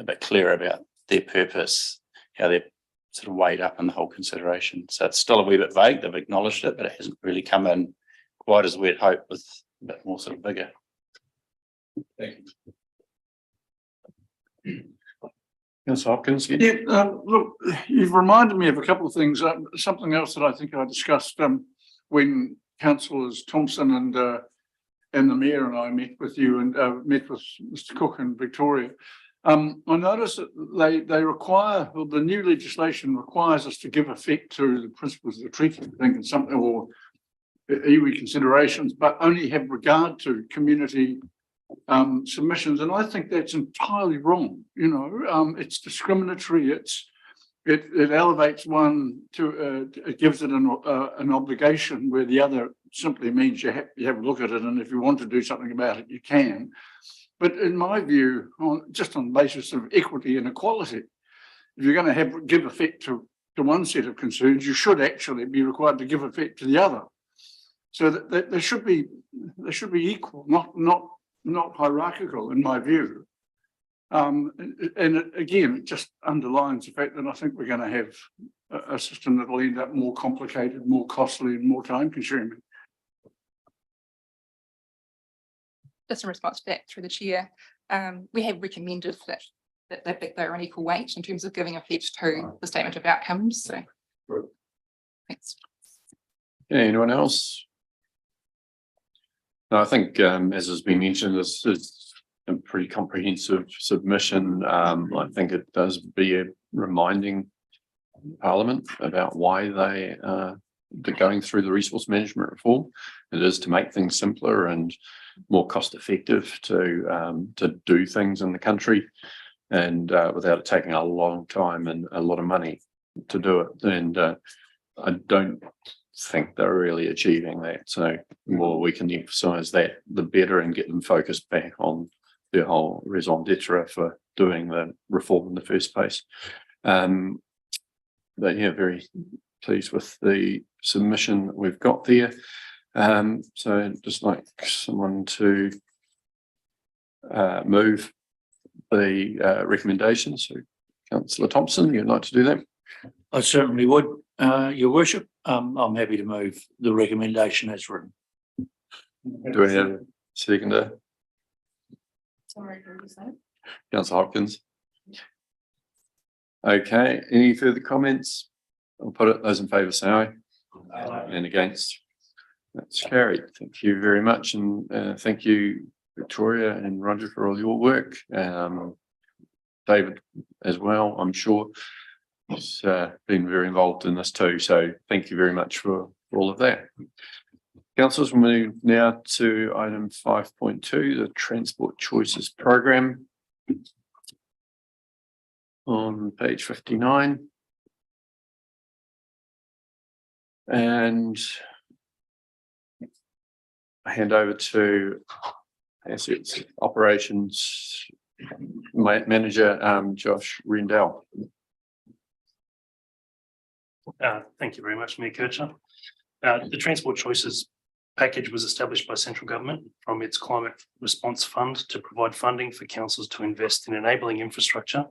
bit clearer about their purpose, how they're sort of weighed up in the whole consideration. So it's still a wee bit vague. They've acknowledged it, but it hasn't really come in quite as we'd hoped, with a bit more sort of bigger. Thank you. Councillor Hopkins. Yeah, look, you've reminded me of a couple of things. Something else that I think I discussed when Councillors Thompson and the Mayor and I met with you and met with Mr. Cook in Victoria. I noticed that they require, well, the new legislation requires us to give effect to the principles of the treaty, I think, in something, or iwi considerations, but only have regard to community submissions. And I think that's entirely wrong. It's discriminatory. It elevates one to, it gives it an obligation, where the other simply means you have a look at it, and if you want to do something about it, you can. But in my view, just on the basis of equity and equality, if you're going to give effect to one set of concerns, you should actually be required to give effect to the other. So that they should be equal, not hierarchical, in my view. And it just underlines the fact that I think we're going to have a system that will end up more complicated, more costly, and more time consuming. Just in response to that, through the chair, we have recommended that they're on equal weight in terms of giving effect to the statement of outcomes. So, thanks. Yeah, anyone else? No, I think, as has been mentioned, this is a pretty comprehensive submission. I think it does be a reminding Parliament about why they're going through the resource management reform. It is to make things simpler and more cost effective to do things in the country, and without it taking a long time and a lot of money to do it. And I don't think they're really achieving that. So the more we can emphasise that, the better, and get them focused back on their whole raison d'etre for doing the reform in the first place. But yeah, very pleased with the submission that we've got there. So I'd just like someone to move the recommendations. So Councillor Thompson, you'd like to do that? I certainly would, Your Worship. I'm happy to move the recommendation as written. Do we have a seconder? Sorry, what was that? Councillor Hopkins. Okay, any further comments? I'll put it, those in favour say aye. Aye. And against? That's carried. Thank you very much, and thank you, Victoria and Roger, for all your work. David as well, I'm sure. He's been very involved in this too, so thank you very much for all of that. Councillors, we'll move now to item 5.2, the Transport Choices Program. On page 59. And I hand over to Assets Operations Manager, Josh Rendell. Thank you very much, Mayor Kircher. The Transport Choices package was established by central government from its Climate Response Fund to provide funding for councils to invest in enabling infrastructure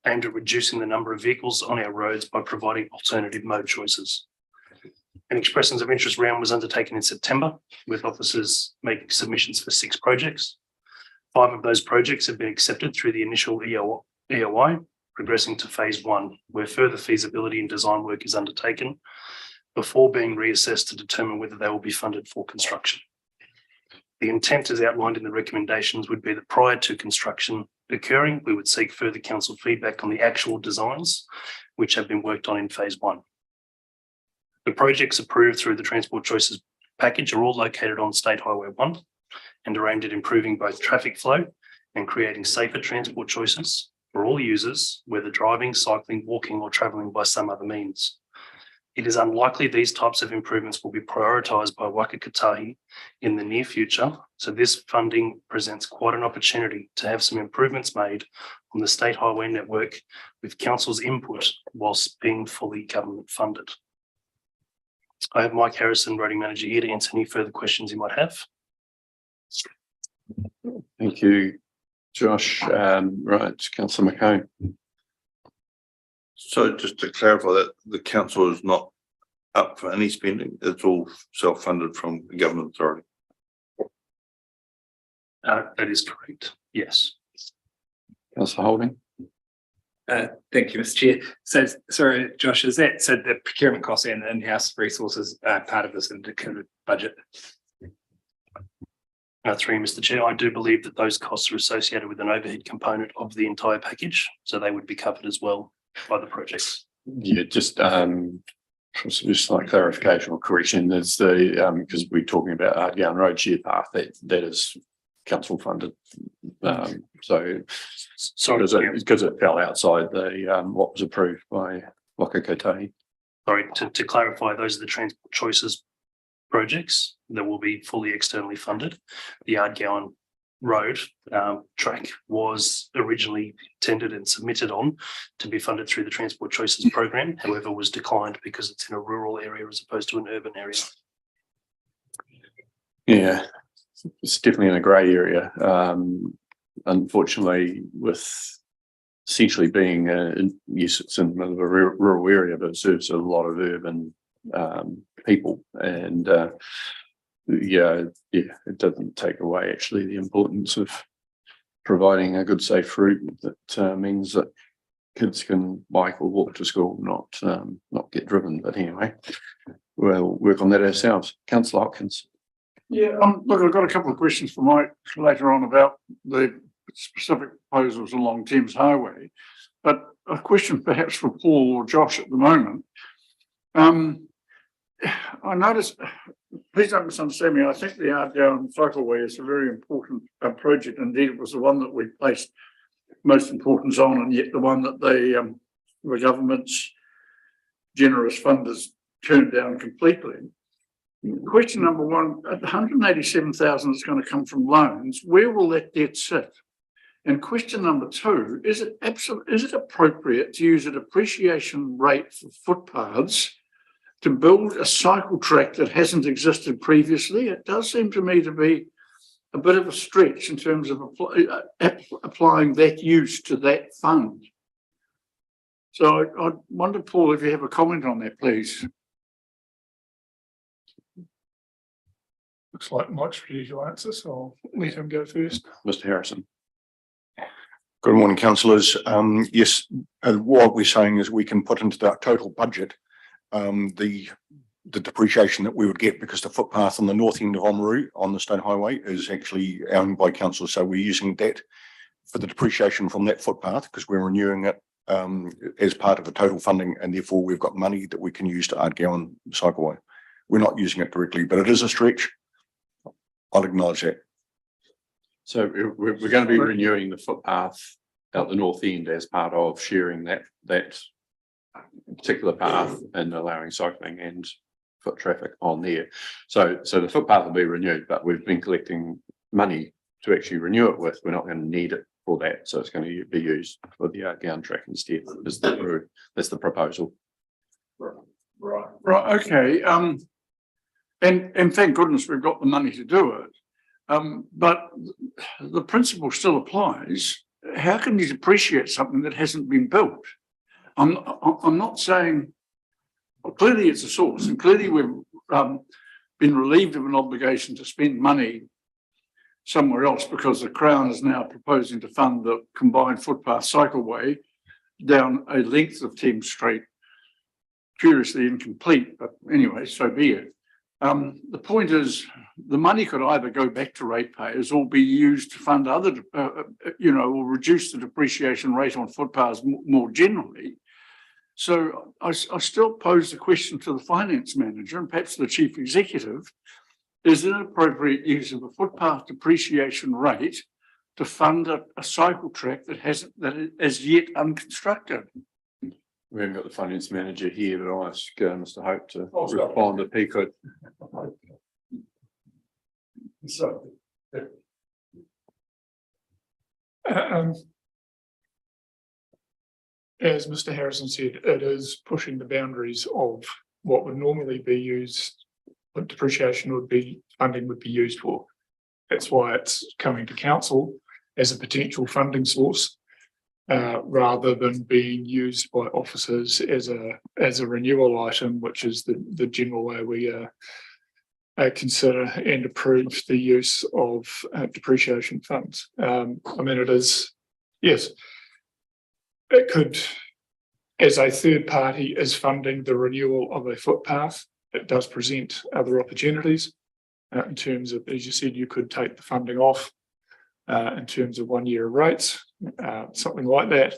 aimed at reducing the number of vehicles on our roads by providing alternative mode choices. An expressions of interest round was undertaken in September, with officers making submissions for 6 projects. 5 of those projects have been accepted through the initial EOI, progressing to phase 1, where further feasibility and design work is undertaken before being reassessed to determine whether they will be funded for construction. The intent, as outlined in the recommendations, would be that prior to construction occurring, we would seek further council feedback on the actual designs which have been worked on in phase 1. The projects approved through the Transport Choices package are all located on State Highway 1 and are aimed at improving both traffic flow and creating safer transport choices for all users, whether driving, cycling, walking or travelling by some other means. It is unlikely these types of improvements will be prioritised by Waka Kotahi in the near future, so this funding presents quite an opportunity to have some improvements made on the state highway network with council's input whilst being fully government funded. I have Mike Harrison, Roading Manager, here to answer any further questions you might have. Thank you, Josh. Right, Councillor McCone. So just to clarify that, the council is not up for any spending, it's all self-funded from the government authority. That is correct, yes. Councillor Holding. Thank you, Mr. Chair. So, sorry, Josh, is that so the procurement costs and in-house resources part of this indicated budget? Through Mr. Chair, I do believe that those costs are associated with an overhead component of the entire package, so they would be covered as well by the projects. Yeah, just like clarification or correction, there's the because we're talking about Ardgowan Road Share Path, that is council funded. So sorry, because it fell outside the what was approved by Waka Kotahi. Sorry, to clarify, those are the Transport Choices projects that will be fully externally funded. The Ardgowan Road track was originally tendered and submitted on to be funded through the Transport Choices program, however was declined because it's in a rural area as opposed to an urban area. Yeah, it's definitely in a grey area. Unfortunately, with essentially being yes, it's in the middle of a rural area, but it serves a lot of urban people, and yeah, it doesn't take away actually the importance of providing a good safe route that means that kids can bike or walk to school, not get driven. But anyway, we'll work on that ourselves. Councillor Hopkins. Yeah, look, I've got a couple of questions for Mike later on about the specific proposals along Thames Highway, but a question perhaps for Paul or Josh at the moment. I noticed, please don't misunderstand me, I think the Ardgowan Cycleway is a very important project. Indeed, it was the one that we placed most importance on, and yet the one that the government's generous funders turned down completely. Question number one, at 187,000 is going to come from loans. Where will that debt sit? And question number two, is it appropriate to use a depreciation rate for footpaths to build a cycle track that hasn't existed previously? It does seem to me to be a bit of a stretch in terms of applying that use to that fund. So I wonder, Paul, if you have a comment on that, please. Looks like Mike's ready to answer, so I'll let him go first. Mr. Harrison. Good morning, councillors. Yes, what we're saying is we can put into the total budget the depreciation that we would get, because the footpath on the north end of Oamaru on the State Highway is actually owned by council. So we're using that for the depreciation from that footpath because we're renewing it as part of the total funding, and therefore we've got money that we can use to Ardgowan Cycleway. We're not using it directly, but it is a stretch. I'll acknowledge that. So we're going to be renewing the footpath out the north end as part of sharing that particular path and allowing cycling and foot traffic on there. So the footpath will be renewed, but we've been collecting money to actually renew it with. We're not going to need it for that. So it's going to be used for the Ardgowan track instead. That's the proposal. Right. Okay. And thank goodness we've got the money to do it. But the principle still applies. How can you depreciate something that hasn't been built? I'm not saying, well, clearly it's a source, and clearly we've been relieved of an obligation to spend money somewhere else because the Crown is now proposing to fund the combined footpath cycleway down a length of Thames Street. Curiously incomplete, but anyway, so be it. The point is, the money could either go back to ratepayers or be used to fund other, or reduce the depreciation rate on footpaths more generally. So I still pose the question to the finance manager and perhaps the chief executive: is it an appropriate use of a footpath depreciation rate to fund a cycle track that is yet unconstructed? We haven't got the finance manager here, but I'll ask Mr. Hope to respond if he could. So, as Mr. Harrison said, it is pushing the boundaries of what would normally be used, what depreciation funding would be used for. That's why it's coming to council as a potential funding source, rather than being used by officers as a renewal item, which is the general way we consider and approve the use of depreciation funds. I mean, it is, yes, it could, as a third party is funding the renewal of a footpath, it does present other opportunities in terms of, as you said, you could take the funding off in terms of 1 year rates, something like that.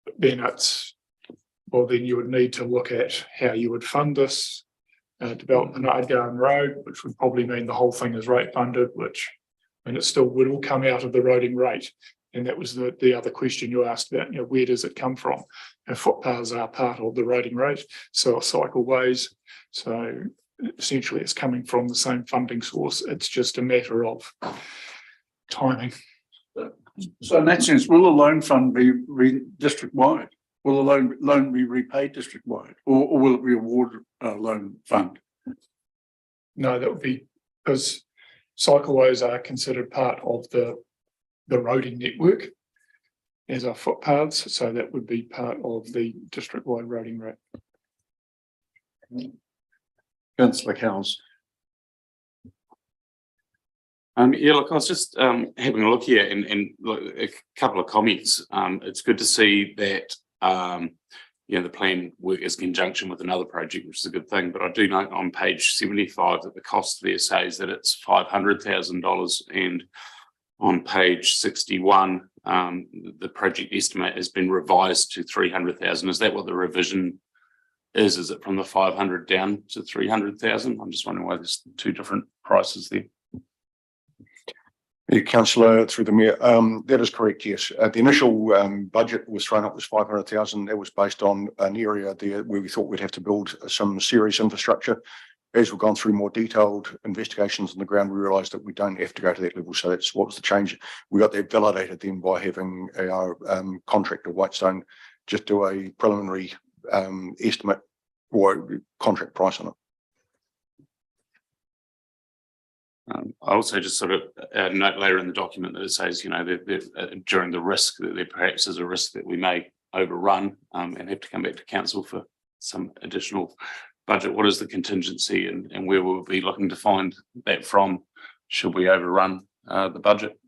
But then then you would need to look at how you would fund this development of Ardgowan Road, which would probably mean the whole thing is rate funded, which, and it still would all come out of the roading rate. And that was the other question you asked about, where does it come from? And footpaths are part of the roading rate, so are cycleways. So essentially it's coming from the same funding source. It's just a matter of timing. So in that sense, will the loan fund be district-wide? Will the loan be repaid district-wide, or will it be a ward loan fund? No, that would be, because cycleways are considered part of the roading network as our footpaths, so that would be part of the district-wide roading rate. Councillor Cowles. Yeah, look, I was just having a look here and look, a couple of comments. It's good to see that the plan work is in conjunction with another project, which is a good thing. But I do note on page 75 that the cost there says that it's $500,000, and on page 61, the project estimate has been revised to 300,000. Is that what the revision is? Is it from the 500 down to 300,000? I'm just wondering why there's two different prices there. Yeah, councillor, through the mayor, that is correct, yes. The initial budget was thrown up was 500,000. That was based on an area there where we thought we'd have to build some serious infrastructure. As we've gone through more detailed investigations on the ground, we realised that we don't have to go to that level. So that's what was the change. We got that validated then by having our contractor Whitestone just do a preliminary estimate or contract price on it. I also just sort of note later in the document that it says, you know, that during the risk that there perhaps is a risk that we may overrun and have to come back to council for some additional budget. What is the contingency and where we'll be looking to find that from should we overrun the budget?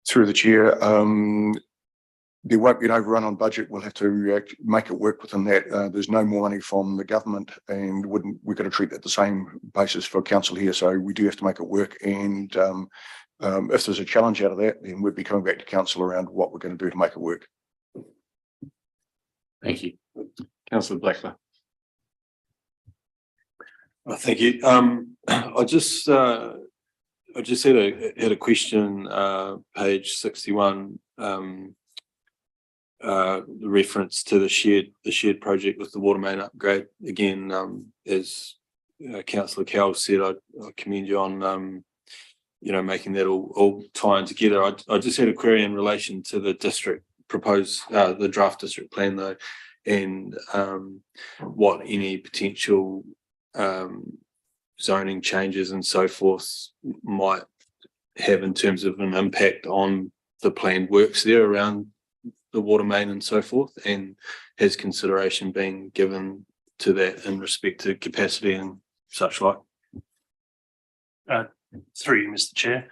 Through the chair, there won't be an overrun on budget. We'll have to make it work within that. There's no more money from the government, and we've got to treat that the same basis for council here. So we do have to make it work. And if there's a challenge out of that, then we'll be coming back to council around what we're going to do to make it work. Thank you. Councillor Blackler. Thank you. I just had a question, page 61, the reference to the shared project with the water main upgrade. Again, as Councillor Cowell said, I commend you on you know, making that all tie in together. I just had a query in relation to the district proposed, the draft district plan though, and what any potential zoning changes and so forth might have in terms of an impact on the planned works there around the water main and so forth, and has consideration been given to that in respect to capacity and such like? Through you, Mr. Chair.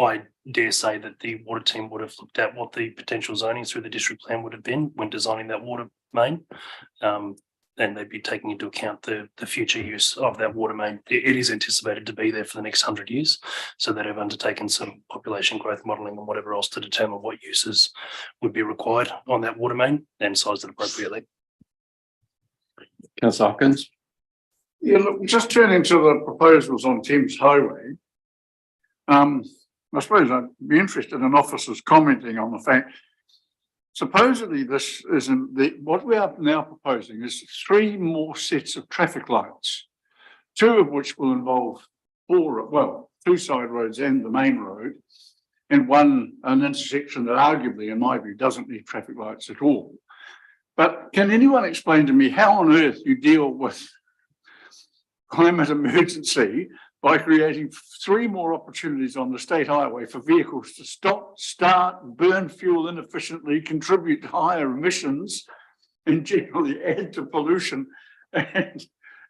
I dare say that the water team would have looked at what the potential zoning through the district plan would have been when designing that water main. And they'd be taking into account the future use of that water main. It is anticipated to be there for the next 100 years. So they have undertaken some population growth modelling and whatever else to determine what uses would be required on that water main and sized it appropriately. Councillor Hopkins. Yeah, look, just turning to the proposals on Thames Highway. I suppose I'd be interested in officers commenting on the fact, supposedly this isn't what we are now proposing is 3 more sets of traffic lights, 2 of which will involve 2 side roads and the main road, and an intersection that arguably, in my view, doesn't need traffic lights at all. But can anyone explain to me how on earth you deal with climate emergency by creating 3 more opportunities on the state highway for vehicles to stop, start, burn fuel inefficiently, contribute to higher emissions, and generally add to pollution and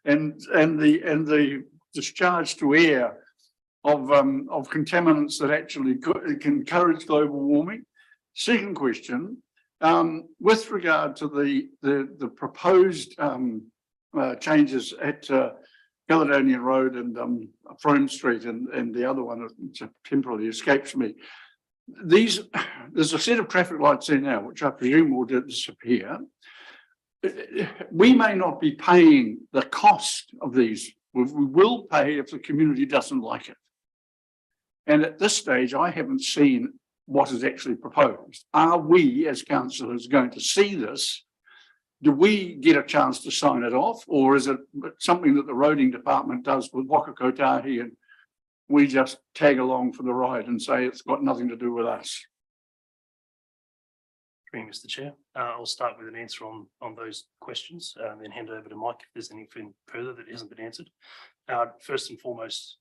the discharge to air of contaminants that actually can encourage global warming? Second question, with regard to the proposed changes at Caledonian Road and Frome Street and the other one temporarily escapes me. There's a set of traffic lights there now, which I presume will disappear. We may not be paying the cost of these. We will pay if the community doesn't like it. And at this stage, I haven't seen what is actually proposed. Are we as councillors going to see this? Do we get a chance to sign it off, or is it something that the roading department does with Waka Kotahi and we just tag along for the ride and say it's got nothing to do with us? Mr. Chair, I'll start with an answer on those questions, then hand over to Mike if there's anything further that hasn't been answered. First and foremost,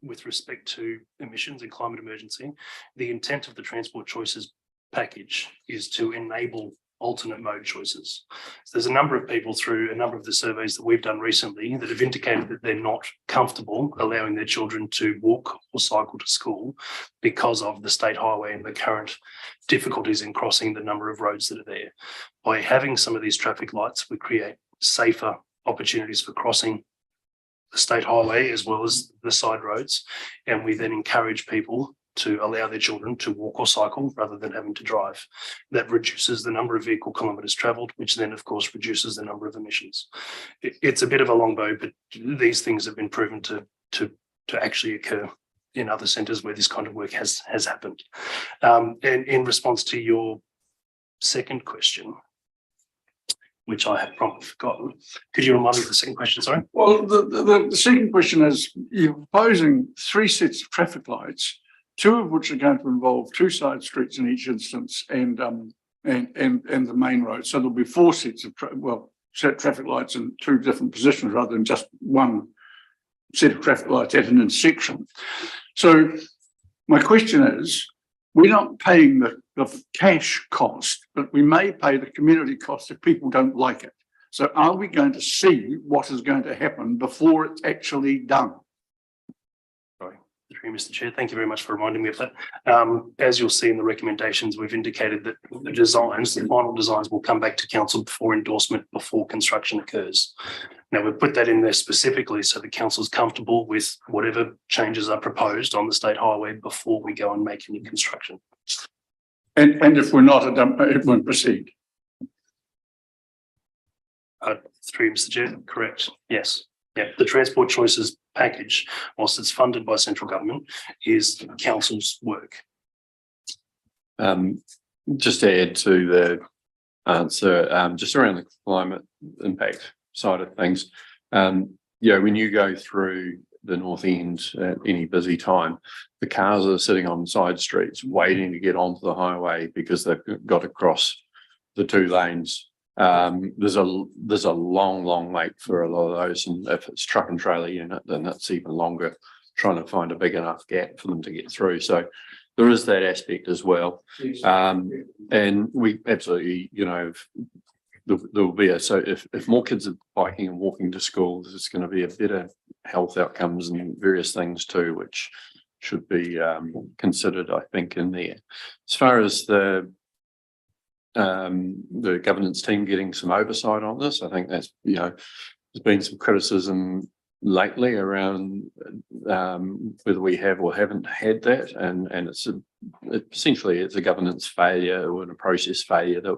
with respect to emissions and climate emergency, the intent of the transport choices package is to enable alternate mode choices. So there's a number of people through a number of the surveys that we've done recently that have indicated that they're not comfortable allowing their children to walk or cycle to school because of the state highway and the current difficulties in crossing the number of roads that are there. By having some of these traffic lights, we create safer opportunities for crossing the state highway as well as the side roads, and we then encourage people to allow their children to walk or cycle rather than having to drive. That reduces the number of vehicle kilometres travelled, which then of course reduces the number of emissions. It's a bit of a long bow, but these things have been proven to actually occur in other centres where this kind of work has happened. And in response to your second question, which I have promptly forgotten, could you remind me of the second question, sorry? Well, the second question is, you're proposing 3 sets of traffic lights, 2 of which are going to involve 2 side streets in each instance and the main road. So there'll be 4 sets of traffic lights in 2 different positions rather than just 1 set of traffic lights at an intersection. So my question is, we're not paying the cash cost, but we may pay the community cost if people don't like it. So are we going to see what is going to happen before it's actually done? Through you, Mr. Chair, thank you very much for reminding me of that. As you'll see in the recommendations, we've indicated that the final designs will come back to council before endorsement, before construction occurs. Now, we've put that in there specifically so the council's comfortable with whatever changes are proposed on the state highway before we go and make any construction. And if we're not, it won't proceed. Through you, Mr. Chair, correct. Yes. Yeah, the transport choices package, whilst it's funded by central government, is council's work. Just to add to the answer, just around the climate impact side of things, when you go through the North End at any busy time, the cars are sitting on side streets waiting to get onto the highway because they've got to cross the 2 lanes. There's a long wait for a lot of those, and if it's truck and trailer unit, then it's even longer, trying to find a big enough gap for them to get through. So there is that aspect as well. And we absolutely, there will be if more kids are biking and walking to school, there's going to be a better health outcomes and various things too, which should be considered, I think, in there. As far as the governance team getting some oversight on this, I think that's, there's been some criticism lately around whether we have or haven't had that, and essentially it's a governance failure or a process failure that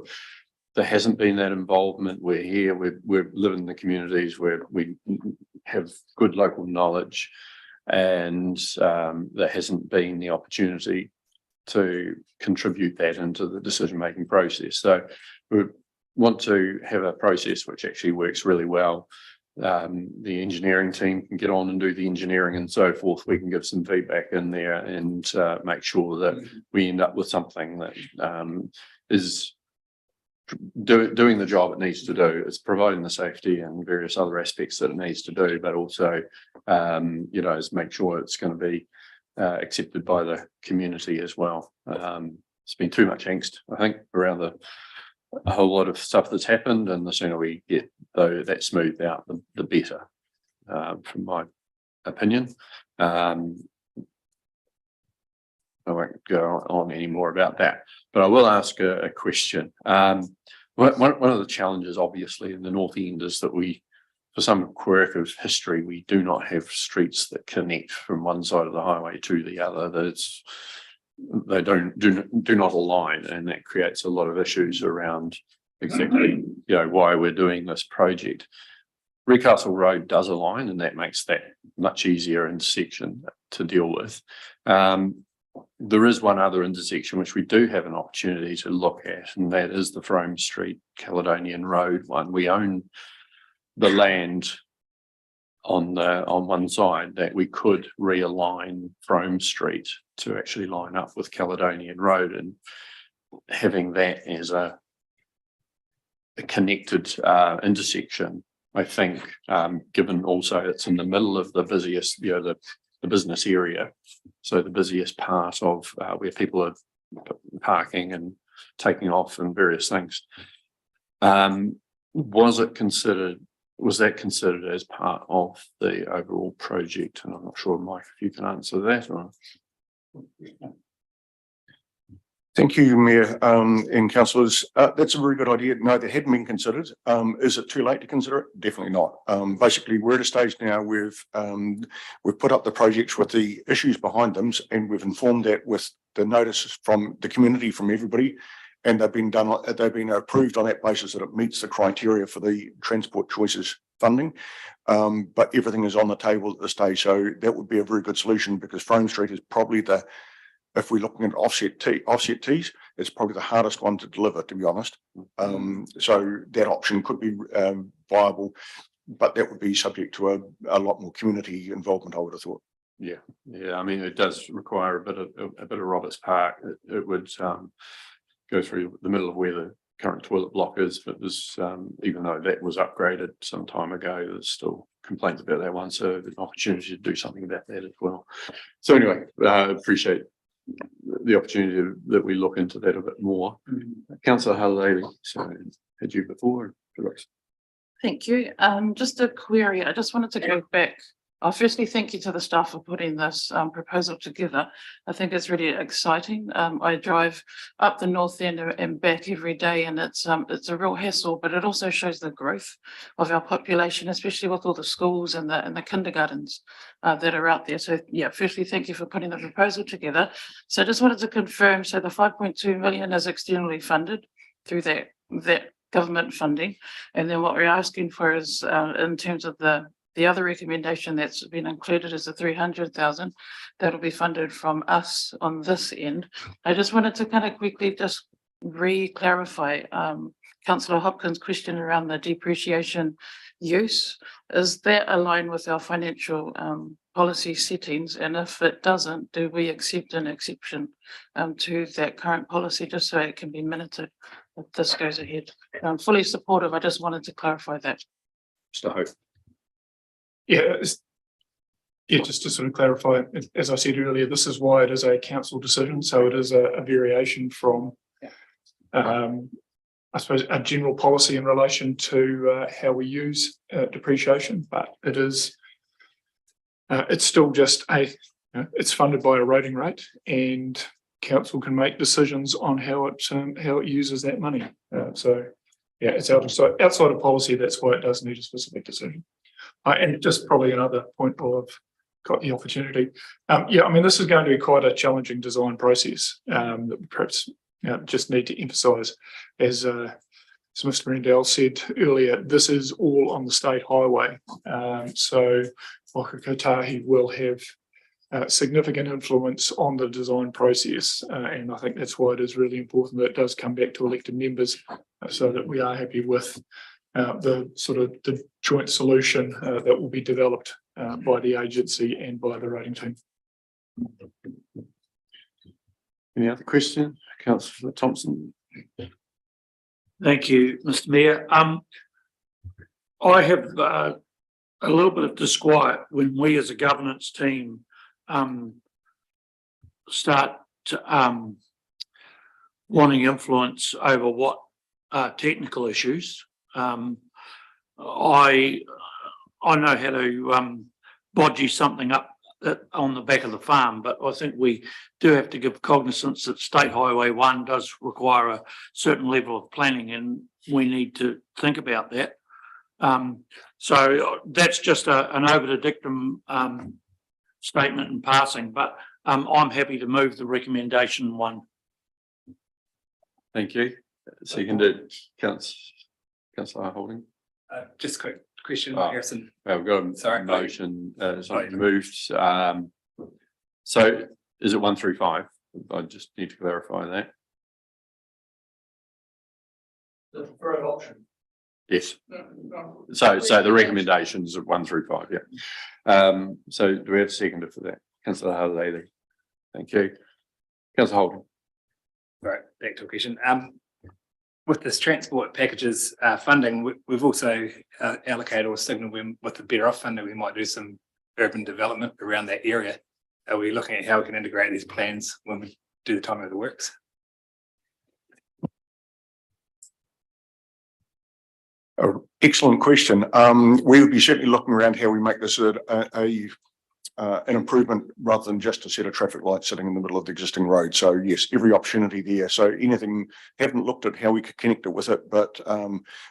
there hasn't been that involvement. We're here, we live in the communities where we have good local knowledge, and there hasn't been the opportunity to contribute that into the decision-making process. So we want to have a process which actually works really well. The engineering team can get on and do the engineering and so forth. We can give some feedback in there and make sure that we end up with something that is doing the job it needs to do. It's providing the safety and various other aspects that it needs to do, but also, is make sure it's going to be accepted by the community as well. It's been too much angst, I think, around a whole lot of stuff that's happened, and the sooner we get that smoothed out, the better, from my opinion. I won't go on any more about that, but I will ask a question. One of the challenges, obviously, in the North End is that for some quirk of history, we do not have streets that connect from one side of the highway to the other. They do not align, and that creates a lot of issues around exactly why we're doing this project. Recastle Road does align, and that makes that much easier intersection to deal with. There is one other intersection which we do have an opportunity to look at, and that is the Frome Street Caledonian Road one. We own the land on one side that we could realign Frome Street to actually line up with Caledonian Road, and having that as a connected intersection, I think, given also it's in the middle of the busiest, the business area, so the busiest part of where people are parking and taking off and various things. Was that considered as part of the overall project? And I'm not sure, Mike, if you can answer that or. Thank you, Mayor, and councillors. That's a very good idea. No, that hadn't been considered. Is it too late to consider it? Definitely not. Basically, we're at a stage now we've put up the projects with the issues behind them, and we've informed that with the notices from the community, from everybody, and they've been approved on that basis that it meets the criteria for the transport choices funding. But everything is on the table at this stage, so that would be a very good solution, because Frome Street is probably if we're looking at offset Ts, it's probably the hardest one to deliver, to be honest. So that option could be viable, but that would be subject to a lot more community involvement, I would have thought. Yeah, I mean, it does require a bit of Roberts Park. It would go through the middle of where the current toilet block is, but there's even though that was upgraded some time ago, there's still complaints about that one. So there's an opportunity to do something about that as well. So anyway, appreciate the opportunity that we look into that a bit more. Councillor Halliday, so had you before? Thank you. Just a query. I just wanted to go back. Firstly, thank you to the staff for putting this proposal together. I think it's really exciting. I drive up the north end and back every day, and it's a real hassle, but it also shows the growth of our population, especially with all the schools and the kindergartens that are out there. So yeah, firstly, thank you for putting the proposal together. So I just wanted to confirm, so the 5.2 million is externally funded through that government funding. And then what we're asking for is in terms of the other recommendation that's been included is the 300,000 that'll be funded from us on this end. I just wanted to kind of quickly just re-clarify Councillor Hopkins' question around the depreciation use. Is that aligned with our financial policy settings? And if it doesn't, do we accept an exception to that current policy, just so it can be minuted if this goes ahead? I'm fully supportive. I just wanted to clarify that. Mr. Hope. Yeah, just to sort of clarify, as I said earlier, this is why it is a council decision. So it is a variation from, I suppose, a general policy in relation to how we use depreciation, but it is, it's still just it's funded by a rating rate, and council can make decisions on how it uses that money. So yeah, it's outside of policy. That's why it does need a specific decision. And just probably another point while I've got the opportunity. Yeah, I mean, this is going to be quite a challenging design process that we perhaps just need to emphasise. As Mr. Rendell said earlier, this is all on the state highway. So Waitaki will have significant influence on the design process. And I think that's why it is really important that it does come back to elected members so that we are happy with the sort of the joint solution that will be developed by the agency and by the rating team. Any other question? Councillor Thompson. Thank you, Mr. Mayor. I have a little bit of disquiet when we as a governance team start to, wanting influence over what are technical issues. I know how to bodgy something up on the back of the farm, but I think we do have to give cognizance that State Highway 1 does require a certain level of planning, and we need to think about that. So that's just an over the dictum statement in passing, but I'm happy to move the recommendation 1. Thank you. Seconded, Councillor Holding. Just a quick question, Harrison. We've got a motion, something moved. So is it 1 through 5? I just need to clarify that. The preferred option. Yes. So the recommendations of 1 through 5, yeah. So do we have a seconder for that? Councillor Halliday. Thank you. Councillor Holding. Right, back to a question. With this transport packages funding, we've also allocated or signalled with the Better Off funding, we might do some urban development around that area. Are we looking at how we can integrate these plans when we do the time of the works? Excellent question. We would be certainly looking around how we make this a an improvement rather than just a set of traffic lights sitting in the middle of the existing road. So yes, every opportunity there. So anything, haven't looked at how we could connect it with it, but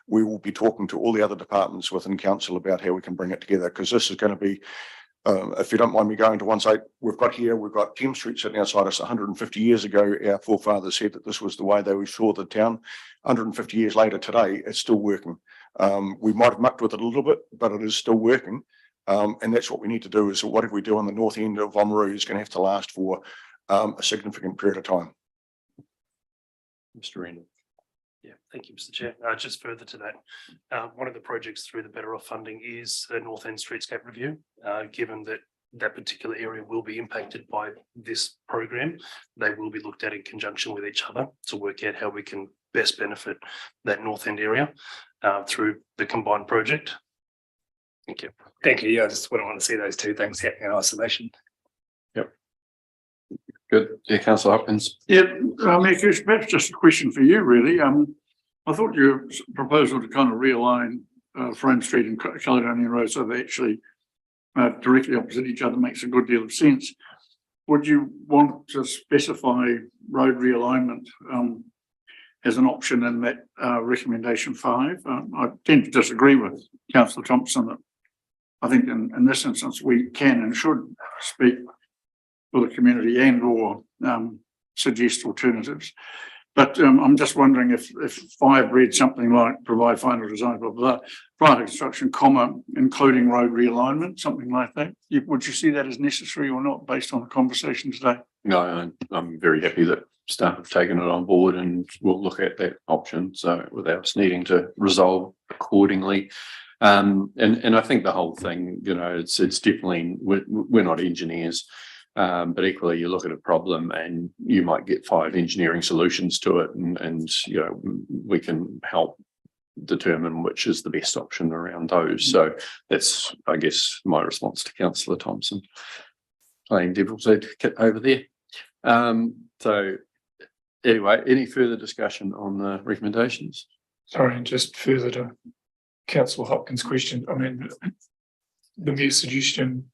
we will be talking to all the other departments within council about how we can bring it together, because this is going to be, if you don't mind me going to one side, we've got Thames Street sitting outside us. 150 years ago, our forefathers said that this was the way they saw the town. 150 years later today, it's still working. We might have mucked with it a little bit, but it is still working. And that's what we need to do, is whatever we do on the north end of Oamaru is going to have to last for a significant period of time. Mr. Randall. Yeah, thank you, Mr. Chair. Just further to that, one of the projects through the Better Off funding is the North End Streetscape Review. Given that that particular area will be impacted by this program, they will be looked at in conjunction with each other to work out how we can best benefit that North End area through the combined project. Thank you. Thank you. Yeah, I just wouldn't want to see those two things happening in isolation. Good. Yeah, Councillor Hopkins. Yeah, Mayor Kirsch, perhaps just a question for you, really. I thought your proposal to kind of realign Frame Street and Caledonia Road so they actually directly opposite each other makes a good deal of sense. Would you want to specify road realignment as an option in that recommendation 5? I tend to disagree with Councillor Thompson that I think in this instance we can and should speak for the community and or suggest alternatives. But I'm just wondering if 5 read something like provide final design, blah, blah, blah, prior to construction, comma, including road realignment, something like that. Would you see that as necessary or not based on the conversation today? No, I'm very happy that staff have taken it on board and we'll look at that option. So without us needing to resolve accordingly. And I think the whole thing, you know, it's definitely, we're not engineers. But equally, you look at a problem and you might get 5 engineering solutions to it, and you know, we can help determine which is the best option around those. So that's, I guess, my response to Councillor Thompson, playing devil's advocate over there. So anyway, any further discussion on the recommendations? Sorry, and just further to Councillor Hopkins' question, I mean, the mere suggestion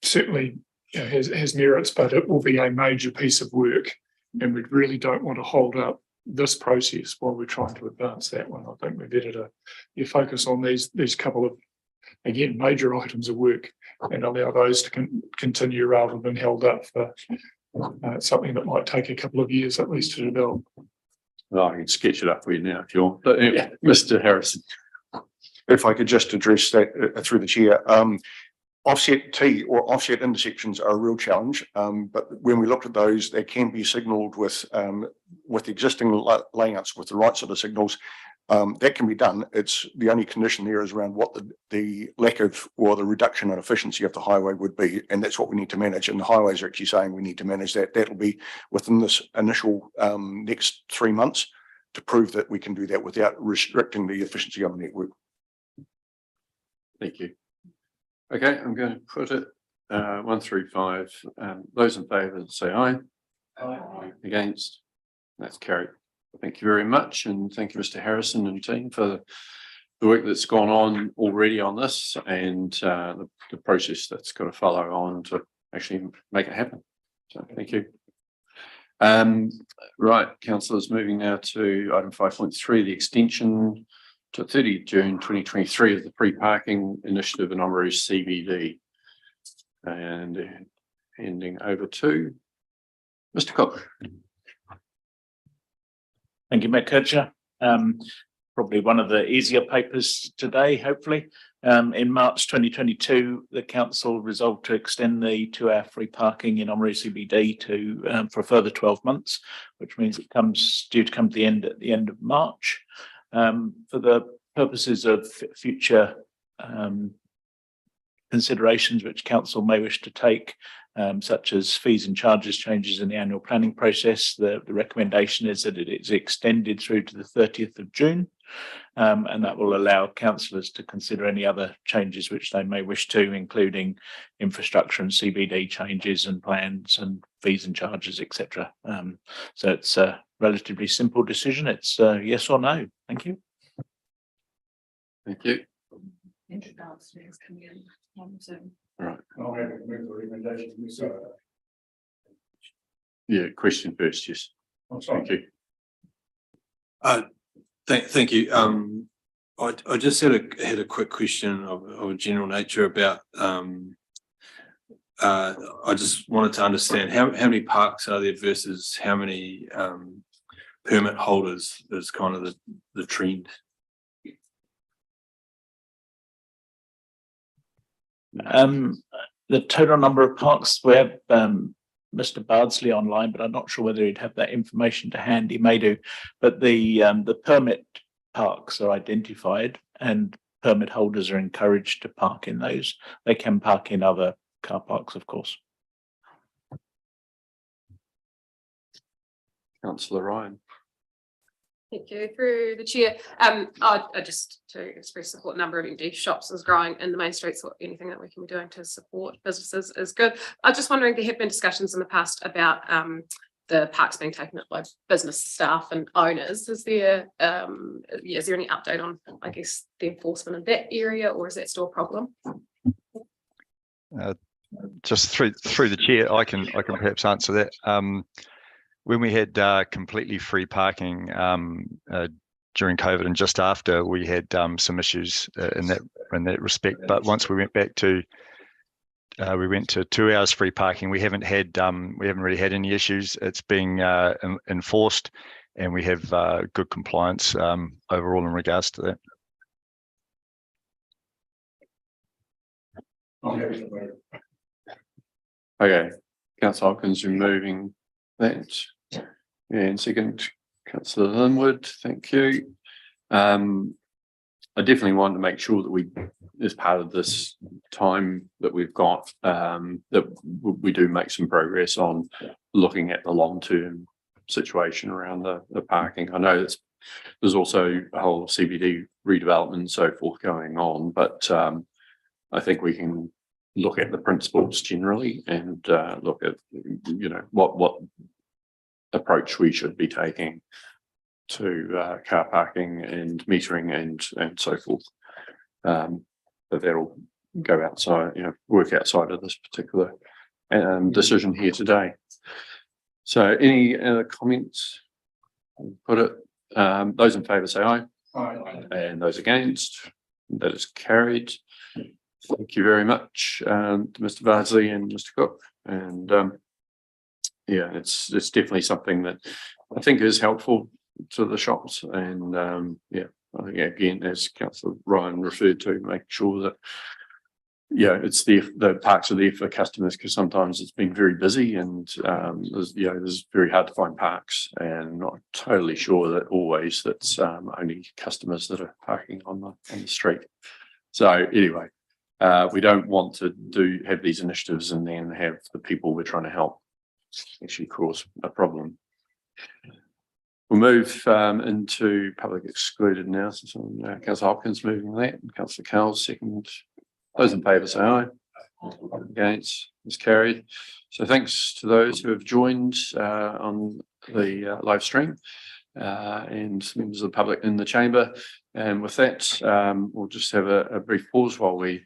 certainly has merits, but it will be a major piece of work, and we really don't want to hold up this process while we're trying to advance that one. I think we're better to focus on these couple of, again, major items of work and allow those to continue rather than held up for something that might take a couple of years at least to develop. Well, I can sketch it up for you now if you want. But anyway, Mr. Harrison. If I could just address that through the chair. Offset T or offset intersections are a real challenge, but when we looked at those, they can be signalled with existing layouts with the right sort of signals. That can be done. It's the only condition there is around what the lack of or the reduction in efficiency of the highway would be, and that's what we need to manage. And the highways are actually saying we need to manage that. That'll be within this initial next 3 months to prove that we can do that without restricting the efficiency of the network. Thank you. Okay, I'm going to put it 1 through 5. Those in favour say aye. Aye. Against? That's carried. Thank you very much, and thank you, Mr. Harrison and team, for the work that's gone on already on this, and the process that's got to follow on to actually make it happen. So thank you. Right, councillors, moving now to item 5.3, the extension to 30 June 2023 of the pre-parking initiative in Oamaru CBD. And handing over to Mr. Cook. Thank you, Mayor Kircher. Probably one of the easier papers today, hopefully. In March 2022, the council resolved to extend the 2-hour free parking in Oamaru CBD for a further 12 months, which means it comes due to come to the end at the end of March. For the purposes of future considerations which council may wish to take, such as fees and charges changes in the annual planning process, the recommendation is that it is extended through to the 30th of June, and that will allow councillors to consider any other changes which they may wish to, including infrastructure and CBD changes and plans and fees and charges, etc. So it's a relatively simple decision. It's yes or no. Thank you. Thank you. All right. I'll have to make the recommendation. Yeah, question first, yes. I'm sorry. Thank you. Thank you. I just had a quick question of a general nature about, I just wanted to understand how many parks are there versus how many, permit holders is kind of the trend. The total number of parks, we have Mr. Bardsley online, but I'm not sure whether he'd have that information to hand. He may do, but the permit parks are identified and permit holders are encouraged to park in those. They can park in other car parks, of course. Councillor Ryan. Thank you. Through the chair, I just to express support, number of empty shops is growing in the main streets, or anything that we can be doing to support businesses is good. I'm just wondering, there have been discussions in the past about the parks being taken up by business staff and owners. Is there is there any update on, I guess, the enforcement in that area, or is that still a problem? Just through the chair, I can perhaps answer that. When we had completely free parking during COVID and just after, we had some issues in that respect. But once we went back to 2 hours free parking, we haven't really had any issues. It's being enforced, and we have good compliance overall in regards to that. Okay, Councillor Hopkins removing that. And second, Councillor Linwood, thank you. I definitely want to make sure that we, as part of this time that we've got, that we do make some progress on looking at the long-term situation around the parking. I know there's also a whole CBD redevelopment and so forth going on, but I think we can look at the principles generally and look at, what approach we should be taking to car parking and metering and so forth. But that'll go outside, work outside of this particular decision here today. So any other comments? Put it. Those in favour say aye. Aye. And those against, that is carried. Thank you very much to Mr. Bardsley and Mr. Cook. And yeah, it's definitely something that I think is helpful to the shops. And yeah, I think again, as Councillor Ryan referred to, make sure that it's the parks are there for customers, because sometimes it's been very busy and there's very hard to find parks, and not totally sure that always that's only customers that are parking on the street. So anyway, we don't want to have these initiatives and then have the people we're trying to help actually cause a problem. We'll move into public excluded now. So Councillor Hopkins moving that, and Councillor Cowles second. Those in favour say aye. Against is carried. So thanks to those who have joined on the live stream and members of the public in the chamber. And with that, we'll just have a brief pause while we